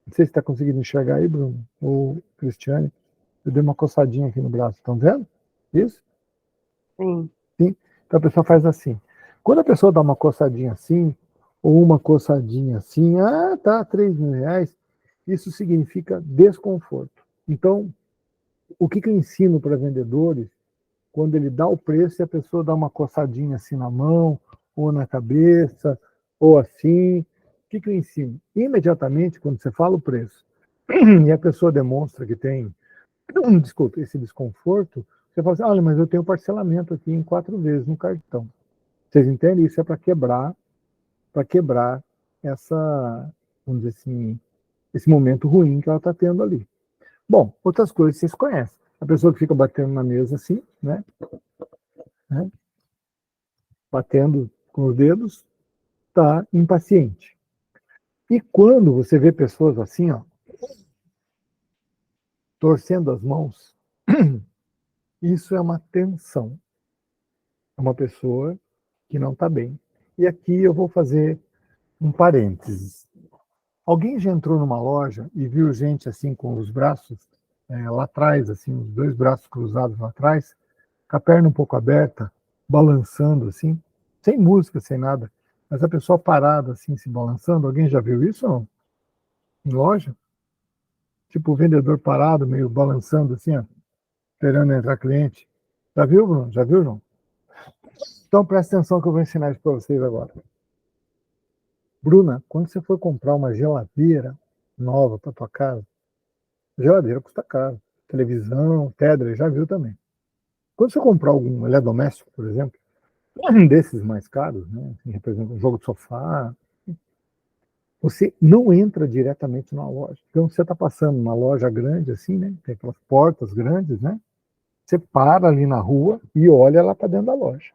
Não sei se está conseguindo enxergar aí, Bruno, ou Cristiane. Eu dei uma coçadinha aqui no braço, estão vendo? Isso? Sim. Sim. Então a pessoa faz assim. Quando a pessoa dá uma coçadinha assim, ou uma coçadinha assim, tá, R$ 3.000, isso significa desconforto. Então, o que eu ensino para vendedores, quando ele dá o preço e a pessoa dá uma coçadinha assim na mão, ou na cabeça, ou assim, o que eu ensino? Imediatamente, quando você fala o preço, e a pessoa demonstra que tem, desculpa, esse desconforto, você fala assim: olha, mas eu tenho parcelamento aqui em 4 vezes no cartão. Vocês entendem? Isso é para quebrar essa, vamos dizer assim, esse momento ruim que ela está tendo ali. Bom, outras coisas vocês conhecem. A pessoa que fica batendo na mesa assim, né? Batendo com os dedos, está impaciente. E quando você vê pessoas assim, ó, torcendo as mãos, isso é uma tensão. É uma pessoa que não está bem. E aqui eu vou fazer um parênteses. Alguém já entrou numa loja e viu gente assim com os braços lá atrás, assim, os 2 braços cruzados lá atrás, com a perna um pouco aberta, balançando assim, sem música, sem nada, mas a pessoa parada assim, se balançando? Alguém já viu isso ou não? Em loja? Tipo o vendedor parado, meio balançando assim, ó, esperando entrar cliente. Já viu, Bruno? Já viu, João? Então presta atenção que eu vou ensinar isso para vocês agora. Bruna, quando você for comprar uma geladeira nova para tua casa, geladeira custa caro. Televisão, pedra, já viu também. Quando você comprar algum eletrodoméstico, por exemplo, um desses mais caros, né, assim, representa um jogo de sofá, você não entra diretamente na loja. Então, você está passando numa loja grande, assim, né, tem aquelas portas grandes, né? Você para ali na rua e olha lá para dentro da loja.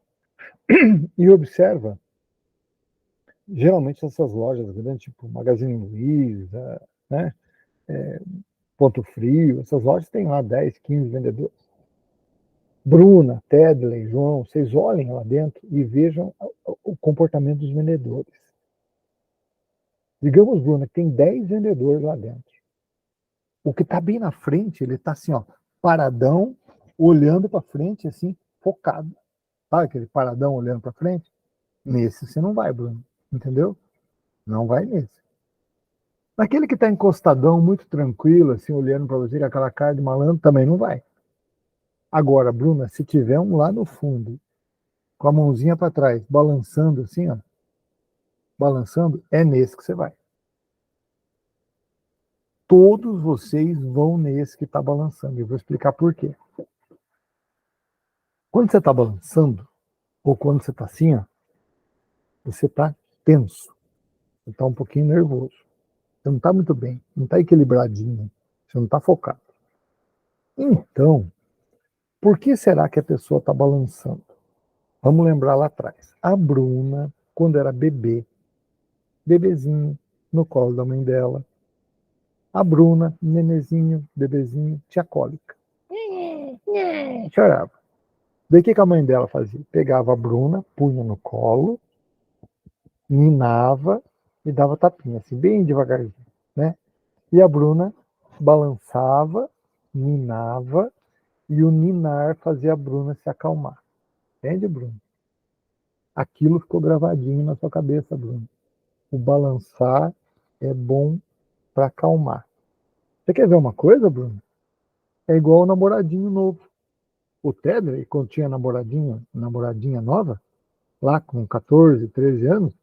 E observa, geralmente essas lojas grandes, tipo Magazine Luiza, né, Ponto Frio, essas lojas têm lá 10, 15 vendedores. Bruna, Tedley, João, vocês olhem lá dentro e vejam o comportamento dos vendedores. Digamos, Bruna, que tem 10 vendedores lá dentro. O que está bem na frente, ele está assim, ó, paradão, olhando para frente, assim, focado. Sabe aquele paradão olhando para frente? Nesse você não vai, Bruno. Entendeu? Não vai nesse. Naquele que está encostadão, muito tranquilo, assim, olhando para você com aquela cara de malandro, também não vai. Agora, Bruna, se tiver um lá no fundo, com a mãozinha para trás, balançando assim, ó, balançando, é nesse que você vai. Todos vocês vão nesse que está balançando. Eu vou explicar por quê. Quando você está balançando, ou quando você está assim, ó, você está tenso. Você está um pouquinho nervoso. Você não está muito bem. Não está equilibradinho. Você não está focado. Então, por que será que a pessoa está balançando? Vamos lembrar lá atrás. A Bruna, quando era bebezinho, no colo da mãe dela. A Bruna, nenezinho, bebezinho, tinha cólica. Chorava. Daí o que a mãe dela fazia? Pegava a Bruna, punha no colo, ninava e dava tapinha, assim, bem devagarzinho, né? E a Bruna balançava, ninava, e o ninar fazia a Bruna se acalmar. Entende, Bruna? Aquilo ficou gravadinho na sua cabeça, Bruna. O balançar é bom para acalmar. Você quer ver uma coisa, Bruno? É igual o namoradinho novo. O Tedley, quando tinha namoradinha nova, lá com 14, 13 anos,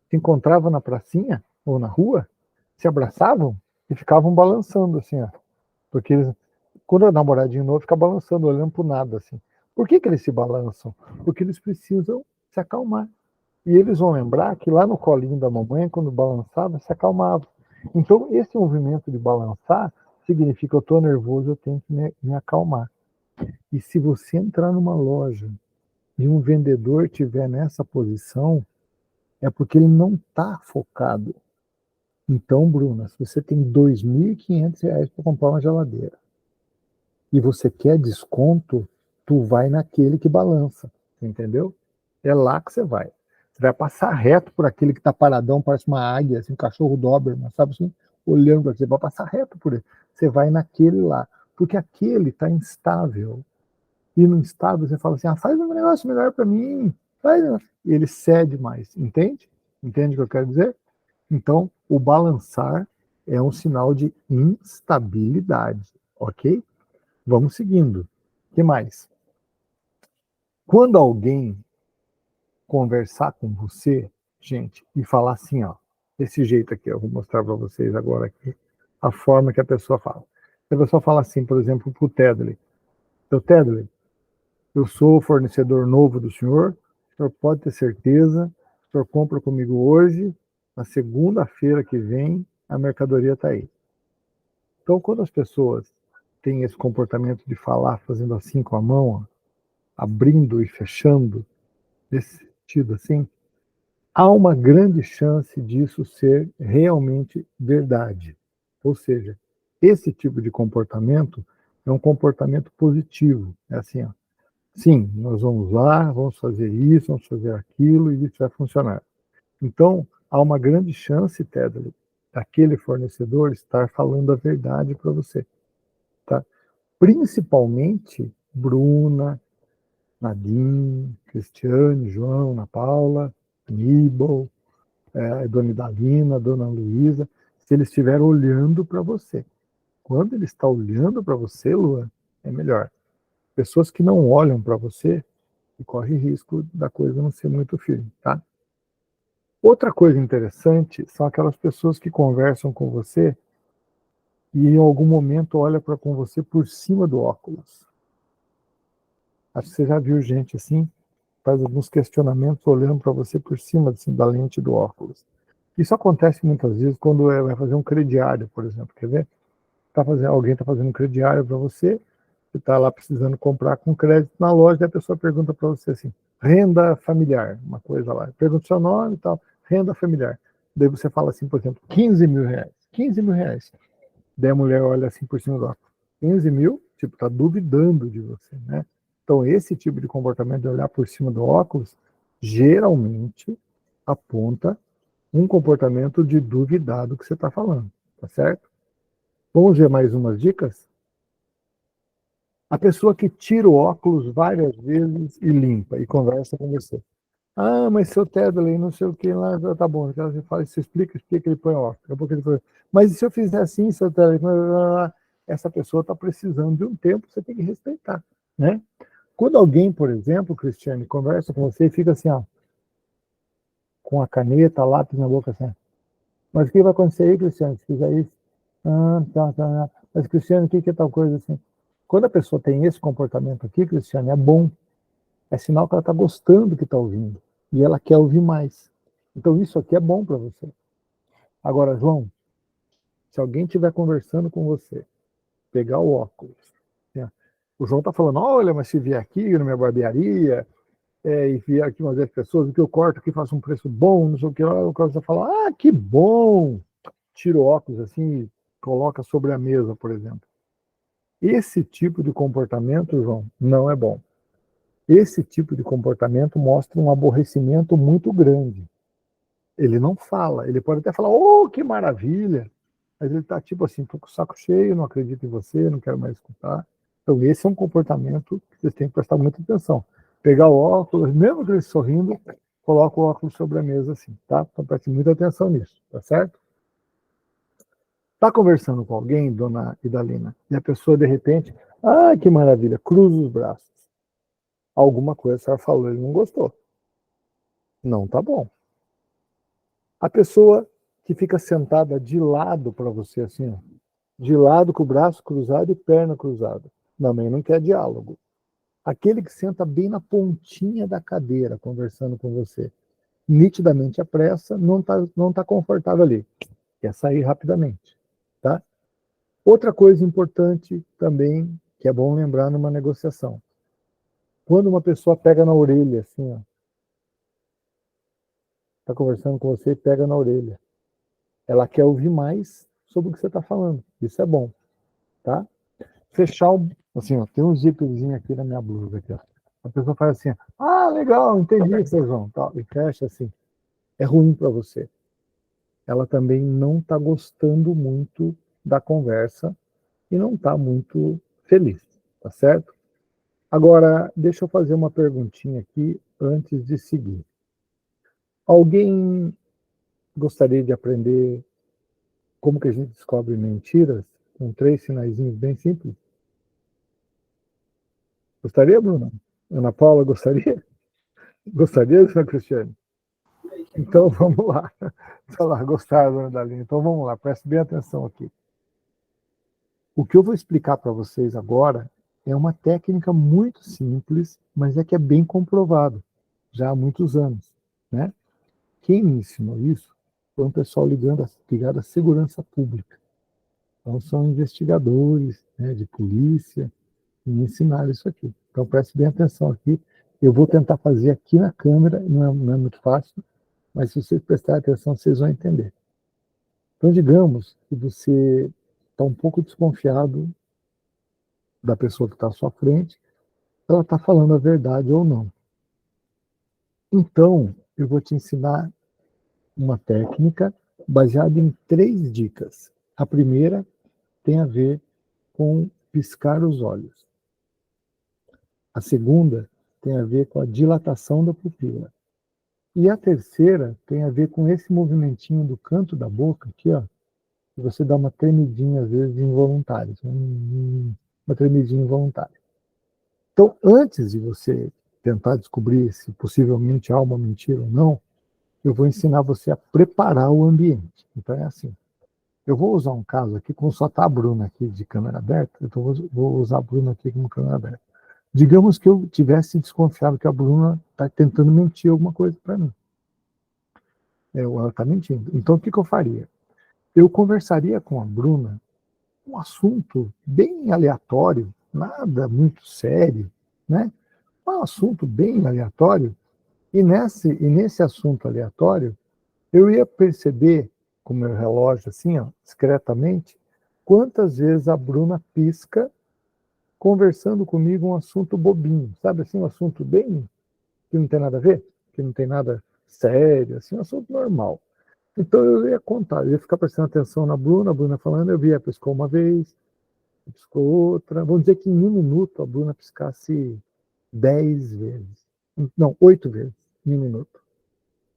se encontrava na pracinha ou na rua, se abraçavam e ficavam balançando assim, ó. Porque quando o namoradinho novo fica balançando, olhando para o nada, assim. Por que eles se balançam? Porque eles precisam se acalmar. E eles vão lembrar que lá no colinho da mamãe, quando balançava, se acalmava. Então, esse movimento de balançar significa: eu estou nervoso, eu tenho que me acalmar. E se você entrar numa loja e um vendedor estiver nessa posição, é porque ele não está focado. Então, Bruna, se você tem R$ 2.500 para comprar uma geladeira e você quer desconto, tu vai naquele que balança, entendeu? É lá que você vai. Você vai passar reto por aquele que está paradão, parece uma águia, assim, um cachorro Doberman, sabe assim? Olhando para você, vai passar reto por ele. Você vai naquele lá, porque aquele está instável. E no instável você fala assim: faz um negócio melhor para mim, faz. E ele cede mais, entende? Entende o que eu quero dizer? Então, o balançar é um sinal de instabilidade, ok? Vamos seguindo. O que mais? Quando alguém conversar com você, gente, e falar assim, ó, desse jeito aqui, eu vou mostrar para vocês agora aqui a forma que a pessoa fala. A pessoa fala assim, por exemplo, para o Tedley: seu Tedley, eu sou o fornecedor novo do senhor pode ter certeza, o senhor compra comigo hoje, na segunda-feira que vem, a mercadoria está aí. Então, quando as pessoas têm esse comportamento de falar fazendo assim com a mão, ó, abrindo e fechando, nesse sentido assim, há uma grande chance disso ser realmente verdade. Ou seja, esse tipo de comportamento é um comportamento positivo. É assim, ó, sim, nós vamos lá, vamos fazer isso, vamos fazer aquilo, e isso vai funcionar. Então, há uma grande chance, Tedley, daquele fornecedor estar falando a verdade para você. Tá? Principalmente Bruna, Nadine, Cristiane, João, Ana Paula, Aníbal, Dona Idalina, Dona Luísa, se eles estiverem olhando para você. Quando ele está olhando para você, Luan, é melhor. Pessoas que não olham para você, corre risco da coisa não ser muito firme, tá? Outra coisa interessante são aquelas pessoas que conversam com você e em algum momento olha para com você por cima do óculos. Acho que você já viu gente assim, faz alguns questionamentos olhando para você por cima assim, da lente do óculos. Isso acontece muitas vezes quando vai fazer um crediário, por exemplo. Quer ver? Alguém está fazendo um crediário para você, você está lá precisando comprar com crédito na loja, e a pessoa pergunta para você assim: renda familiar, uma coisa lá. Pergunta o seu nome e tal, renda familiar. Daí você fala assim, por exemplo, R$ 15.000. R$ 15.000. Daí a mulher olha assim por cima do óculos. 15 mil, tipo, está duvidando de você, né? Então, esse tipo de comportamento de olhar por cima do óculos, geralmente aponta um comportamento de duvidar do que você está falando, tá certo? Vamos ver mais umas dicas? A pessoa que tira o óculos várias vezes e limpa e conversa com você. Mas seu Tedley, não sei o que lá, tá bom. Você fala, você explica ele põe óculos. Mas e se eu fizer assim, seu Tedley, essa pessoa está precisando de um tempo, você tem que respeitar, né? Quando alguém, por exemplo, Cristiane, conversa com você e fica assim, ó, com a caneta, lápis na boca, assim: mas o que vai acontecer aí, Cristiane, se fizer isso? Tá. Mas, Cristiane, o que é tal coisa assim? Quando a pessoa tem esse comportamento aqui, Cristiane, é bom. É sinal que ela está gostando do que está ouvindo. E ela quer ouvir mais. Então, isso aqui é bom para você. Agora, João, se alguém estiver conversando com você, pegar o óculos, né? O João está falando: olha, mas se vier aqui na minha barbearia, e vier aqui umas 10 pessoas, o que eu corto aqui, faço um preço bom, não sei o que, o cara vai falar: que bom! Tira o óculos assim e coloca sobre a mesa, por exemplo. Esse tipo de comportamento, João, não é bom. Esse tipo de comportamento mostra um aborrecimento muito grande. Ele não fala, ele pode até falar: oh, que maravilha! Mas ele está tipo assim: tô com o saco cheio, não acredito em você, não quero mais escutar. Então, esse é um comportamento que vocês têm que prestar muita atenção. Pegar o óculos, mesmo que ele sorrindo, coloca o óculos sobre a mesa assim, tá? Então, preste muita atenção nisso, tá certo? Está conversando com alguém, dona Idalina, e a pessoa, de repente, que maravilha, cruza os braços. Alguma coisa a senhora falou, ele não gostou. Não tá bom. A pessoa que fica sentada de lado para você, assim, ó, de lado com o braço cruzado e perna cruzada. Também não quer diálogo. Aquele que senta bem na pontinha da cadeira, conversando com você, nitidamente à pressa, não tá confortável ali. Quer sair rapidamente, tá? Outra coisa importante também, que é bom lembrar numa negociação. Quando uma pessoa pega na orelha, assim, ó, tá conversando com você e pega na orelha, ela quer ouvir mais sobre o que você está falando. Isso é bom, tá? Fechar o... Assim, ó, tem um zíperzinho aqui na minha blusa, aqui, ó. A pessoa faz assim, ah, legal, entendi, seu João, tá, e fecha assim. É ruim para você. Ela também não está gostando muito da conversa e não está muito feliz, tá certo? Agora, deixa eu fazer uma perguntinha aqui antes de seguir. Alguém gostaria de aprender como que a gente descobre mentiras com 3 sinaizinhos bem simples? Gostaria, Bruna? Ana Paula, gostaria? Gostaria, Sra. Cristiane? Então, vamos lá. Olha lá, gostaram, Dona Dalinha. Então, vamos lá, preste bem atenção aqui. O que eu vou explicar para vocês agora é uma técnica muito simples, mas é que é bem comprovado, já há muitos anos, né? Quem me ensinou isso foi um pessoal ligado à segurança pública. Então, são investigadores, né, de polícia, que me ensinaram isso aqui. Então, preste bem atenção aqui. Eu vou tentar fazer aqui na câmera, não é muito fácil, mas se vocês prestarem atenção, vocês vão entender. Então, digamos que você está um pouco desconfiado da pessoa que está à sua frente, ela está falando a verdade ou não. Então, eu vou te ensinar uma técnica baseada em 3 dicas. A primeira tem a ver com piscar os olhos. A segunda tem a ver com a dilatação da pupila. E a terceira tem a ver com esse movimentinho do canto da boca aqui, ó, que você dá uma tremidinha, às vezes, involuntária. Uma tremidinha involuntária. Então, antes de você tentar descobrir se possivelmente há uma mentira ou não, eu vou ensinar você a preparar o ambiente. Então, é assim. Eu vou usar um caso aqui, como só está a Bruna aqui de câmera aberta, então vou usar a Bruna aqui com câmera aberta. Digamos que eu tivesse desconfiado que a Bruna está tentando mentir alguma coisa para mim. Ela está mentindo. Então, o que eu faria? Eu conversaria com a Bruna um assunto bem aleatório, nada muito sério, né? Um assunto bem aleatório, e nesse assunto aleatório, eu ia perceber, com o meu relógio assim, ó, discretamente, quantas vezes a Bruna pisca conversando comigo um assunto bobinho, sabe assim, um assunto bem que não tem nada a ver, que não tem nada sério, assim, um assunto normal. Então eu ia contar, eu ia ficar prestando atenção na Bruna, a Bruna falando, eu via, piscou uma vez, piscou outra, vamos dizer que em 1 minuto a Bruna piscasse 10 vezes, não, 8 vezes em 1 minuto,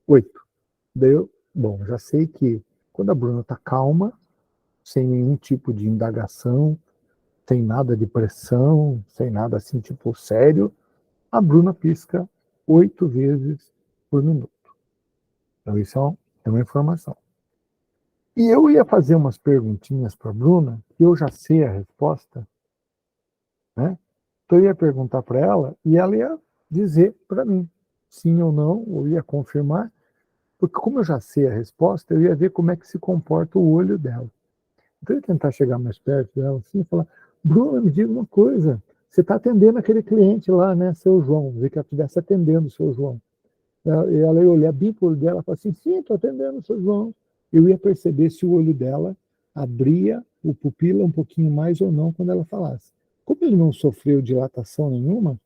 8. Daí eu, bom, já sei que quando a Bruna está calma, sem nenhum tipo de indagação, sem nada de pressão, sem nada assim, tipo, sério, a Bruna pisca 8 vezes por minuto. Então, isso é uma informação. E eu ia fazer umas perguntinhas para a Bruna, que eu já sei a resposta, né? Então, eu ia perguntar para ela, e ela ia dizer para mim, sim ou não, ou ia confirmar, porque como eu já sei a resposta, eu ia ver como é que se comporta o olho dela. Então, eu ia tentar chegar mais perto dela assim e falar, Bruna, me diga uma coisa, você está atendendo aquele cliente lá, né, seu João, ver que ela estivesse atendendo o seu João. Ela ia olhar bem para o olho dela e falar assim, sim, estou atendendo o seu João. Eu ia perceber se o olho dela abria o pupila um pouquinho mais ou não quando ela falasse. Como ele não sofreu dilatação nenhuma,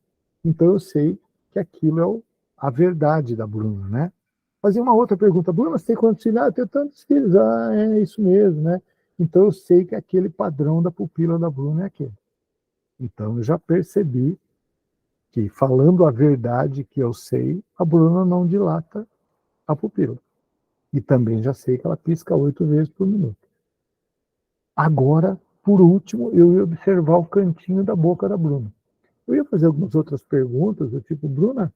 então eu sei que aquilo é a verdade da Bruna, né? Fazia uma outra pergunta, Bruna, você tem quantos filhos? Ah, eu tenho tantos filhos. Ah, é isso mesmo, né? Então eu sei que aquele padrão da pupila da Bruna é aquele. Então eu já percebi que, falando a verdade que eu sei, a Bruna não dilata a pupila. E também já sei que ela pisca 8 vezes por minuto. Agora, por último, eu ia observar o cantinho da boca da Bruna. Eu ia fazer algumas outras perguntas, do tipo, Bruna,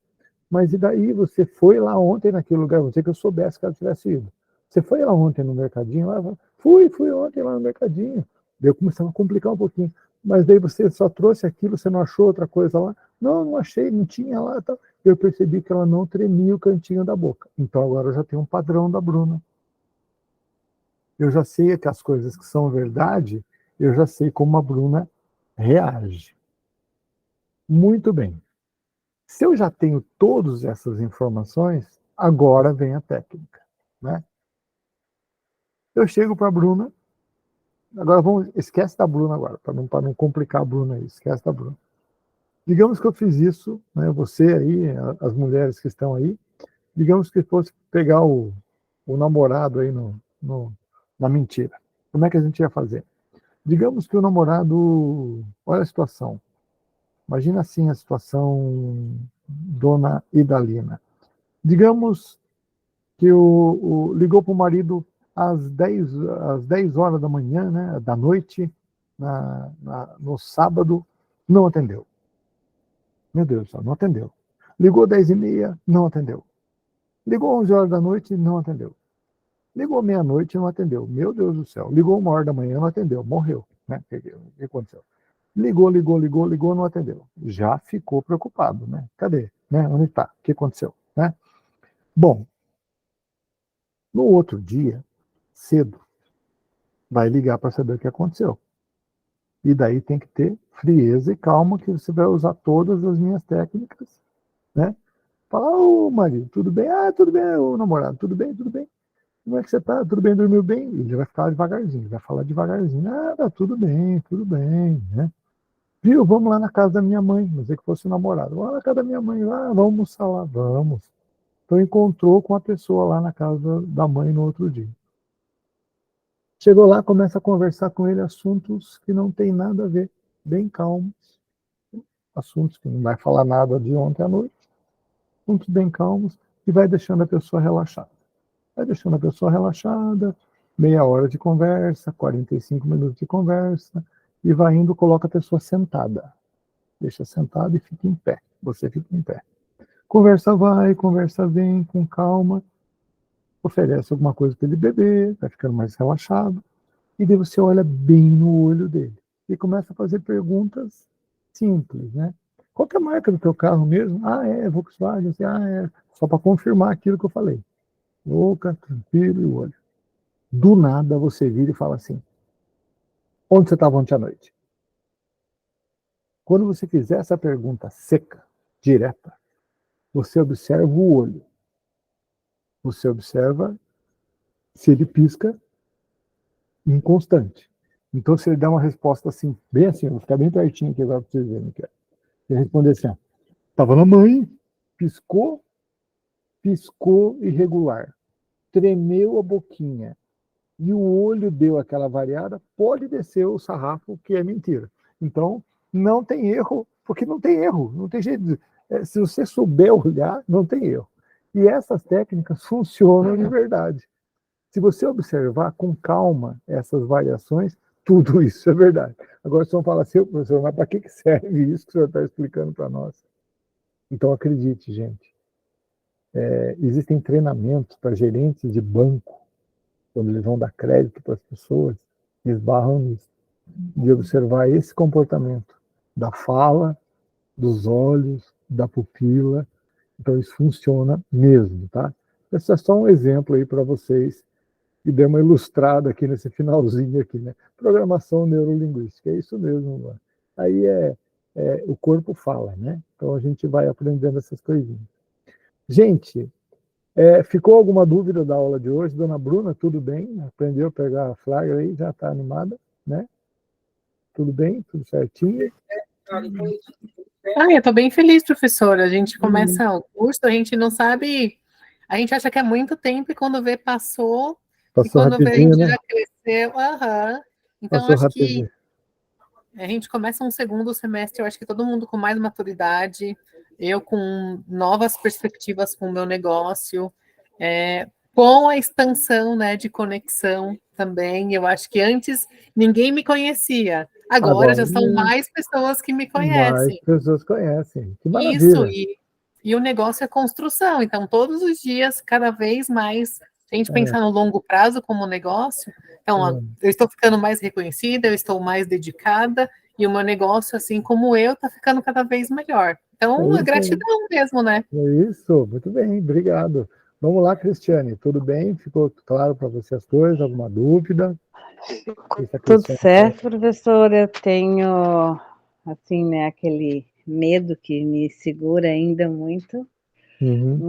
mas e daí você foi lá ontem naquele lugar? Você que eu soubesse que ela tivesse ido. Você foi lá ontem no mercadinho? Ela falou, fui ontem lá no mercadinho. Daí eu começava a complicar um pouquinho. Mas daí você só trouxe aquilo, você não achou outra coisa lá? Não, não achei, não tinha lá. Tal. Eu percebi que ela não tremia o cantinho da boca. Então agora eu já tenho um padrão da Bruna. Eu já sei que as coisas que são verdade, eu já sei como a Bruna reage. Muito bem. Se eu já tenho todas essas informações, agora vem a técnica, né? Eu chego para a Bruna. Agora esquece da Bruna agora, para não complicar a Bruna aí, esquece da Bruna. Digamos que eu fiz isso, né, você aí, as mulheres que estão aí, digamos que fosse pegar o namorado aí na mentira. Como é que a gente ia fazer? Digamos que o namorado, olha a situação, imagina assim a situação Dona Idalina. Digamos que ligou para o marido às 10 horas da manhã, né, da noite, no sábado, não atendeu. Meu Deus do céu, não atendeu. Ligou 10h30, não atendeu. Ligou 11 horas da noite, não atendeu. Ligou meia-noite, não atendeu. Meu Deus do céu. Ligou 1 hora da manhã, não atendeu. Morreu. Né? O que aconteceu? Ligou, não atendeu. Já ficou preocupado, né? Cadê? Né? Onde está? O que aconteceu? Né? Bom, no outro dia, cedo, vai ligar para saber o que aconteceu. E daí tem que ter frieza e calma, que você vai usar todas as minhas técnicas, né? Falar, ô marido, tudo bem? Ah, tudo bem, ô namorado, tudo bem, tudo bem. Como é que você tá? Tudo bem, dormiu bem? Ele vai ficar devagarzinho, vai falar devagarzinho. Ah, tá tudo bem, né? Viu, vamos lá na casa da minha mãe, não sei que fosse o namorado. Vamos lá na casa da minha mãe, lá, vamos almoçar lá, vamos. Então encontrou com a pessoa lá na casa da mãe no outro dia. Chegou lá, começa a conversar com ele assuntos que não tem nada a ver, bem calmos. Assuntos que não vai falar nada de ontem à noite. Assuntos bem calmos e vai deixando a pessoa relaxada. Vai deixando a pessoa relaxada, meia hora de conversa, 45 minutos de conversa, e vai indo, coloca a pessoa sentada. Deixa sentada e fica em pé. Você fica em pé. Conversa vai, conversa vem, com calma. Oferece alguma coisa para ele beber, vai ficando mais relaxado. E daí você olha bem no olho dele. E começa a fazer perguntas simples, né? Qual que é a marca do teu carro mesmo? Ah, é Volkswagen. Assim, ah, é. Só para confirmar aquilo que eu falei. Boca, tranquilo e o olho. Do nada você vira e fala assim: onde você estava ontem à noite? Quando você fizer essa pergunta seca, direta, você observa o olho. Você observa se ele pisca inconstante. Então, se ele dá uma resposta assim, bem assim, vou ficar bem pertinho aqui agora para vocês verem. Ele responder assim: estava na mãe, piscou irregular, tremeu a boquinha, e o olho deu aquela variada, pode descer o sarrafo, que é mentira. Então, não tem erro, porque não tem erro, não tem jeito. Se você souber olhar, não tem erro. E essas técnicas funcionam de verdade. Se você observar com calma essas variações, tudo isso é verdade. Agora, vocês vão falar assim: professor, mas para que serve isso que o senhor está explicando para nós? Então, acredite, gente. Existem treinamentos para gerentes de banco, quando eles vão dar crédito para as pessoas, esbarram nisso, de observar esse comportamento da fala, dos olhos, da pupila. Então, isso funciona mesmo, tá? Esse é só um exemplo aí para vocês, e dei uma ilustrada aqui nesse finalzinho aqui, né? Programação neurolinguística, é isso mesmo, mano. Aí o corpo fala, né? Então, a gente vai aprendendo essas coisinhas. Gente, ficou alguma dúvida da aula de hoje? Dona Bruna, tudo bem? Aprendeu a pegar a flagra aí? Já está animada, né? Tudo bem? Tudo certinho? Eu estou bem feliz, professora. A gente começa o curso, a gente não sabe, a gente acha que é muito tempo e quando vê, passou e quando vê, a gente já cresceu. Então, passou acho rapidinho. que a gente começa um segundo semestre, eu acho que todo mundo com mais maturidade, eu com novas perspectivas com o meu negócio, com a expansão, né, de conexão também. Eu acho que antes ninguém me conhecia. Agora já são mais pessoas que me conhecem. Mais pessoas conhecem. Que maravilha. Isso, e o negócio é construção. Então, todos os dias, cada vez mais Se a gente pensar no longo prazo como negócio, então, eu estou ficando mais reconhecida, eu estou mais dedicada, e o meu negócio, assim como eu, está ficando cada vez melhor. Então, é gratidão mesmo, né? É isso, muito bem, obrigado. Vamos lá, Cristiane, tudo bem? Ficou claro para você as coisas? Alguma dúvida? Tudo certo, professor. Eu tenho, assim, né, aquele medo que me segura ainda muito,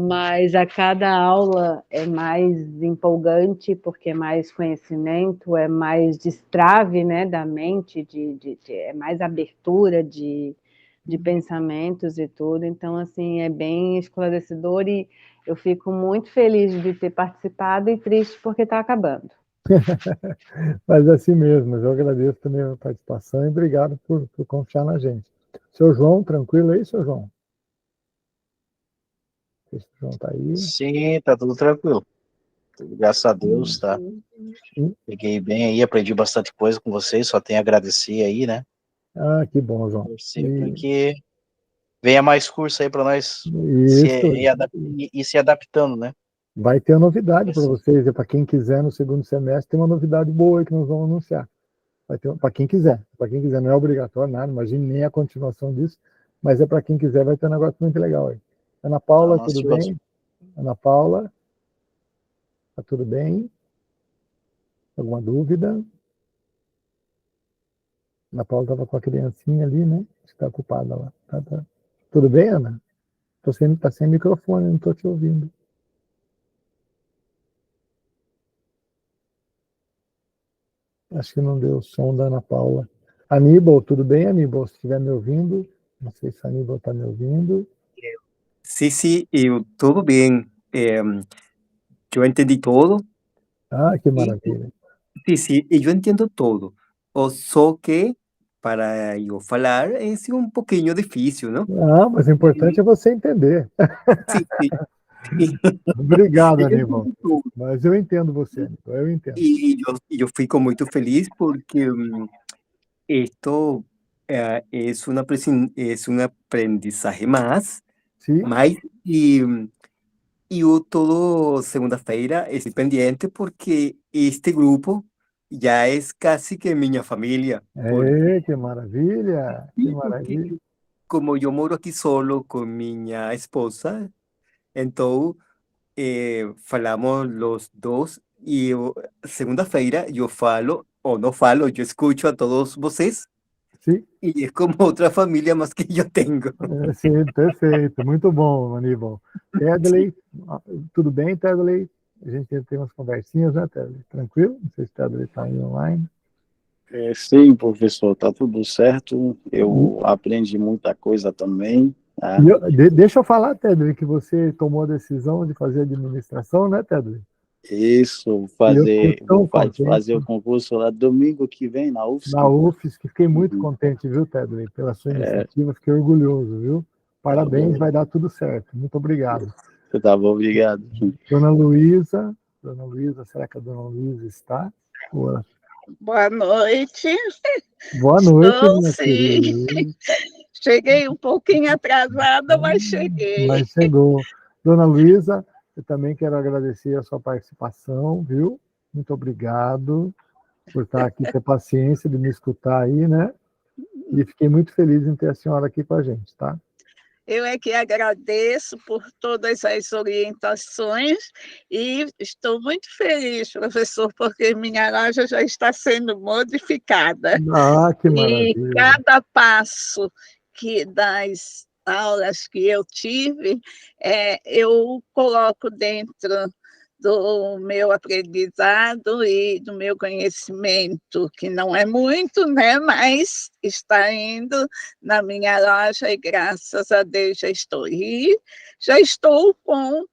mas a cada aula é mais empolgante, porque é mais conhecimento, é mais destrave, né, da mente, é mais abertura de pensamentos e tudo. Então, assim, é bem esclarecedor e eu fico muito feliz de ter participado e triste porque está acabando. Mas assim mesmo, eu agradeço também a participação e obrigado por confiar na gente. Seu João, tranquilo aí, seu João? O João tá aí? Sim, tá tudo tranquilo. Graças a Deus, tá. Peguei bem aí, aprendi bastante coisa com vocês, só tenho a agradecer aí, né? Ah, que bom, João. Sempre que venha mais curso aí para nós se adaptando, né? Vai ter novidade para vocês, e para quem quiser no segundo semestre, tem uma novidade boa aí que nós vamos anunciar. Vai ter para quem quiser, não é obrigatório nada, imagine nem a continuação disso, mas é para quem quiser, vai ter um negócio muito legal aí. Ana Paula, tudo bem? Ana Paula, tá tudo bem? Alguma dúvida? Ana Paula estava com a criancinha ali, né? Está ocupada lá. Tá. Tudo bem, Ana? Tá sem microfone, não estou te ouvindo. Acho que não deu o som da Ana Paula. Aníbal, tudo bem, Aníbal? Se estiver me ouvindo, não sei se a Aníbal está me ouvindo. Sí, todo bien. Yo entendí todo. Ah, que maravilha. Sí, yo entiendo todo. Só que para eu falar é um pouquinho difícil, não? Ah, mas o importante é você entender. Sim. Obrigado, Aníbal. Mas eu entendo você, Aníbal, eu entendo. E eu fico muito feliz porque esto es un aprendizaje más, y yo todo segunda-feira estoy pendiente porque este grupo ya es casi que minha familia. Que maravilha, que maravilha. Como yo moro aquí solo con mi esposa, entonces falamos los dos y segunda-feira yo falo ou não falo, eu escuto a todos vocês. Sim. E é como outra família, mas que eu tenho. Sim, perfeito. Muito bom, Aníbal. Tedley, tudo bem, Tedley? A gente tem umas conversinhas, né, Tedley? Tranquilo? Não sei se o Tedley está aí online. Sim, professor, tá tudo certo. Eu aprendi muita coisa também. Tá? Deixa eu falar, Tedley, que você tomou a decisão de fazer administração, né, Tedley? Isso, fazer o concurso lá domingo que vem na UFSC. Na UFSC, que fiquei muito contente, viu, Tedley, pela sua iniciativa, fiquei orgulhoso, viu? Parabéns, vai dar tudo certo. Muito obrigado. Tá bom, obrigado. Dona Luísa, será que a Dona Luísa está? Boa noite. Boa noite, minha querida. Cheguei um pouquinho atrasada, mas cheguei. Mas chegou. Dona Luísa, eu também quero agradecer a sua participação, viu? Muito obrigado por estar aqui, ter paciência de me escutar aí, né? E fiquei muito feliz em ter a senhora aqui com a gente, tá? Eu é que agradeço por todas as orientações e estou muito feliz, professor, porque minha loja já está sendo modificada. Ah, que maravilha! E cada passo das aulas que eu tive, eu coloco dentro do meu aprendizado e do meu conhecimento, que não é muito, né, mas está indo na minha loja e graças a Deus já estou. E já estou com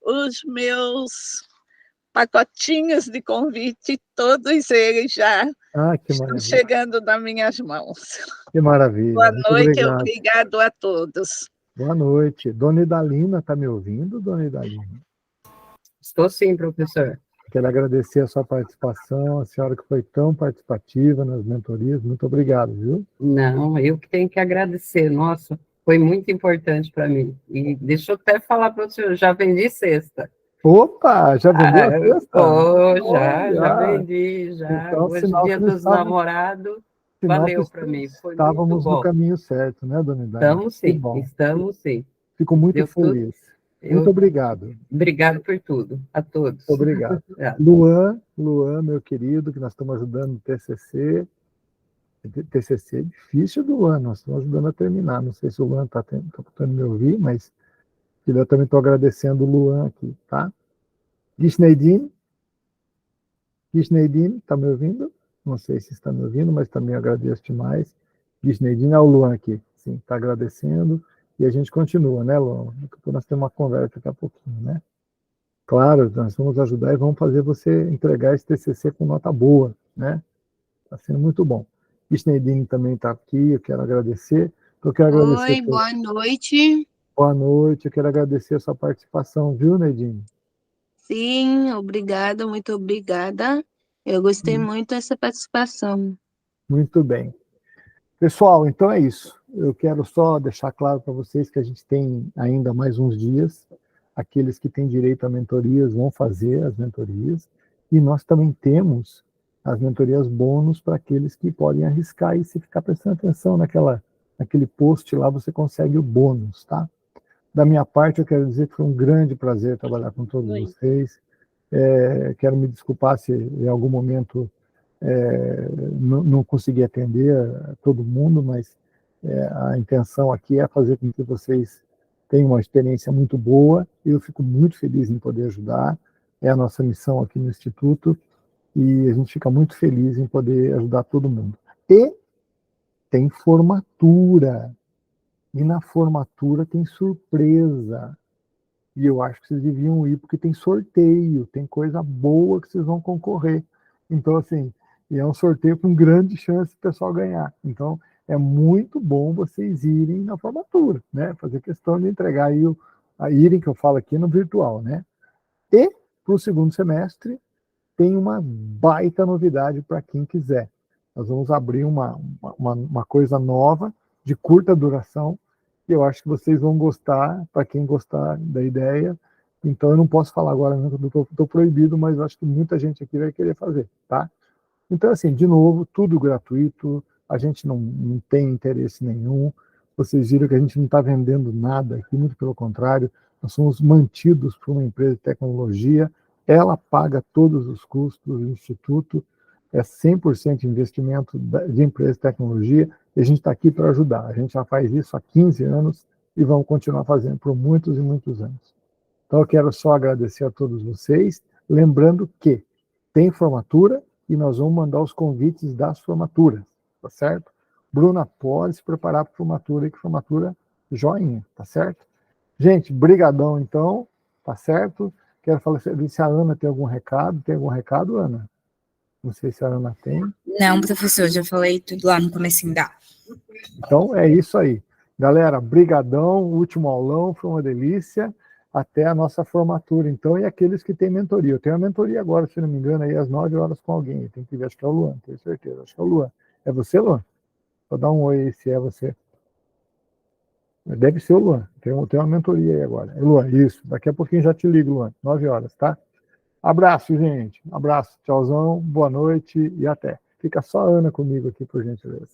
os meus pacotinhos de convite, todos eles já estão chegando nas minhas mãos. Que maravilha. Boa noite, obrigado a todos. Boa noite. Dona Idalina, está me ouvindo, Dona Idalina? Estou sim, professor. Quero agradecer a sua participação, a senhora que foi tão participativa nas mentorias. Muito obrigado, viu? Não, eu que tenho que agradecer. Nossa, foi muito importante para mim. E deixa eu até falar para o senhor, já vendi cesta. Opa, já vendeu a cesta? Já vendi, já. Então, Hoje, sinal dia que nós dos namorados, sinal que valeu para mim, foi muito estávamos no bom. caminho certo, né, dona Idane? Estamos Que sim, bom. estamos sim. Fico muito Deu tudo. feliz. Muito obrigado. Obrigado por tudo, a todos. Obrigado. Obrigado. Luan, meu querido, que nós estamos ajudando no TCC. TCC é difícil do Luan, nós estamos ajudando a terminar. Não sei se o Luan está tentando me ouvir, mas eu também estou agradecendo o Luan aqui, tá? Gisneidine, está me ouvindo? Não sei se está me ouvindo, mas também agradeço demais. Gisneidine, o Luan aqui, sim, está agradecendo. E a gente continua, né, Luan? Nós temos uma conversa daqui a pouquinho, né? Claro, nós vamos ajudar e vamos fazer você entregar esse TCC com nota boa, né? Está sendo muito bom. Gisneidine também está aqui, eu quero agradecer. Eu quero agradecer. Oi, boa noite. Boa noite, eu quero agradecer a sua participação, viu, Neidine? Sim, obrigada, muito obrigada. Eu gostei muito dessa participação. Muito bem. Pessoal, então é isso. Eu quero só deixar claro para vocês que a gente tem ainda mais uns dias. Aqueles que têm direito a mentorias vão fazer as mentorias. E nós também temos as mentorias bônus para aqueles que podem arriscar. E se ficar prestando atenção naquele post lá, você consegue o bônus, tá? Da minha parte, eu quero dizer que foi um grande prazer trabalhar com todos vocês. Quero me desculpar se em algum momento não consegui atender a todo mundo, mas a intenção aqui é fazer com que vocês tenham uma experiência muito boa. Eu fico muito feliz em poder ajudar. É a nossa missão aqui no Instituto e a gente fica muito feliz em poder ajudar todo mundo. E tem formatura. E na formatura tem surpresa. E eu acho que vocês deviam ir, porque tem sorteio, tem coisa boa que vocês vão concorrer. Então, assim, é um sorteio com grande chance do pessoal ganhar. Então, é muito bom vocês irem na formatura, né? Fazer questão de entregar aí irem, que eu falo aqui, no virtual, né? E, para o segundo semestre, tem uma baita novidade para quem quiser. Nós vamos abrir uma coisa nova, de curta duração, e eu acho que vocês vão gostar, para quem gostar da ideia. Então, eu não posso falar agora, não, estou proibido, mas eu acho que muita gente aqui vai querer fazer, tá? Então, assim, de novo, tudo gratuito, a gente não tem interesse nenhum, vocês viram que a gente não está vendendo nada aqui, muito pelo contrário, nós somos mantidos por uma empresa de tecnologia, ela paga todos os custos do Instituto, é 100% investimento de empresa de tecnologia, e a gente está aqui para ajudar. A gente já faz isso há 15 anos e vamos continuar fazendo por muitos e muitos anos. Então, eu quero só agradecer a todos vocês, lembrando que tem formatura e nós vamos mandar os convites das formaturas, tá certo? Bruna, pode se preparar para a formatura, que formatura joinha, tá certo? Gente, brigadão então, tá certo? Quero falar se a Ana tem algum recado. Tem algum recado, Ana? Não sei se a Ana tem. Não, professor, já falei tudo lá no comecinho da. Então, é isso aí. Galera, brigadão, último aulão, foi uma delícia. Até a nossa formatura, então, e aqueles que têm mentoria. Eu tenho uma mentoria agora, se não me engano, aí às 9 horas com alguém. Tem que ver, acho que é o Luan, tenho certeza. Acho que é o Luan. É você, Luan? Vou dar um oi aí se é você. Deve ser o Luan. Tem uma mentoria aí agora. É Luan, isso. Daqui a pouquinho já te ligo, Luan. 9 horas, tá? Abraço, gente. Abraço, tchauzão, boa noite e até. Fica só a Ana comigo aqui, por gentileza.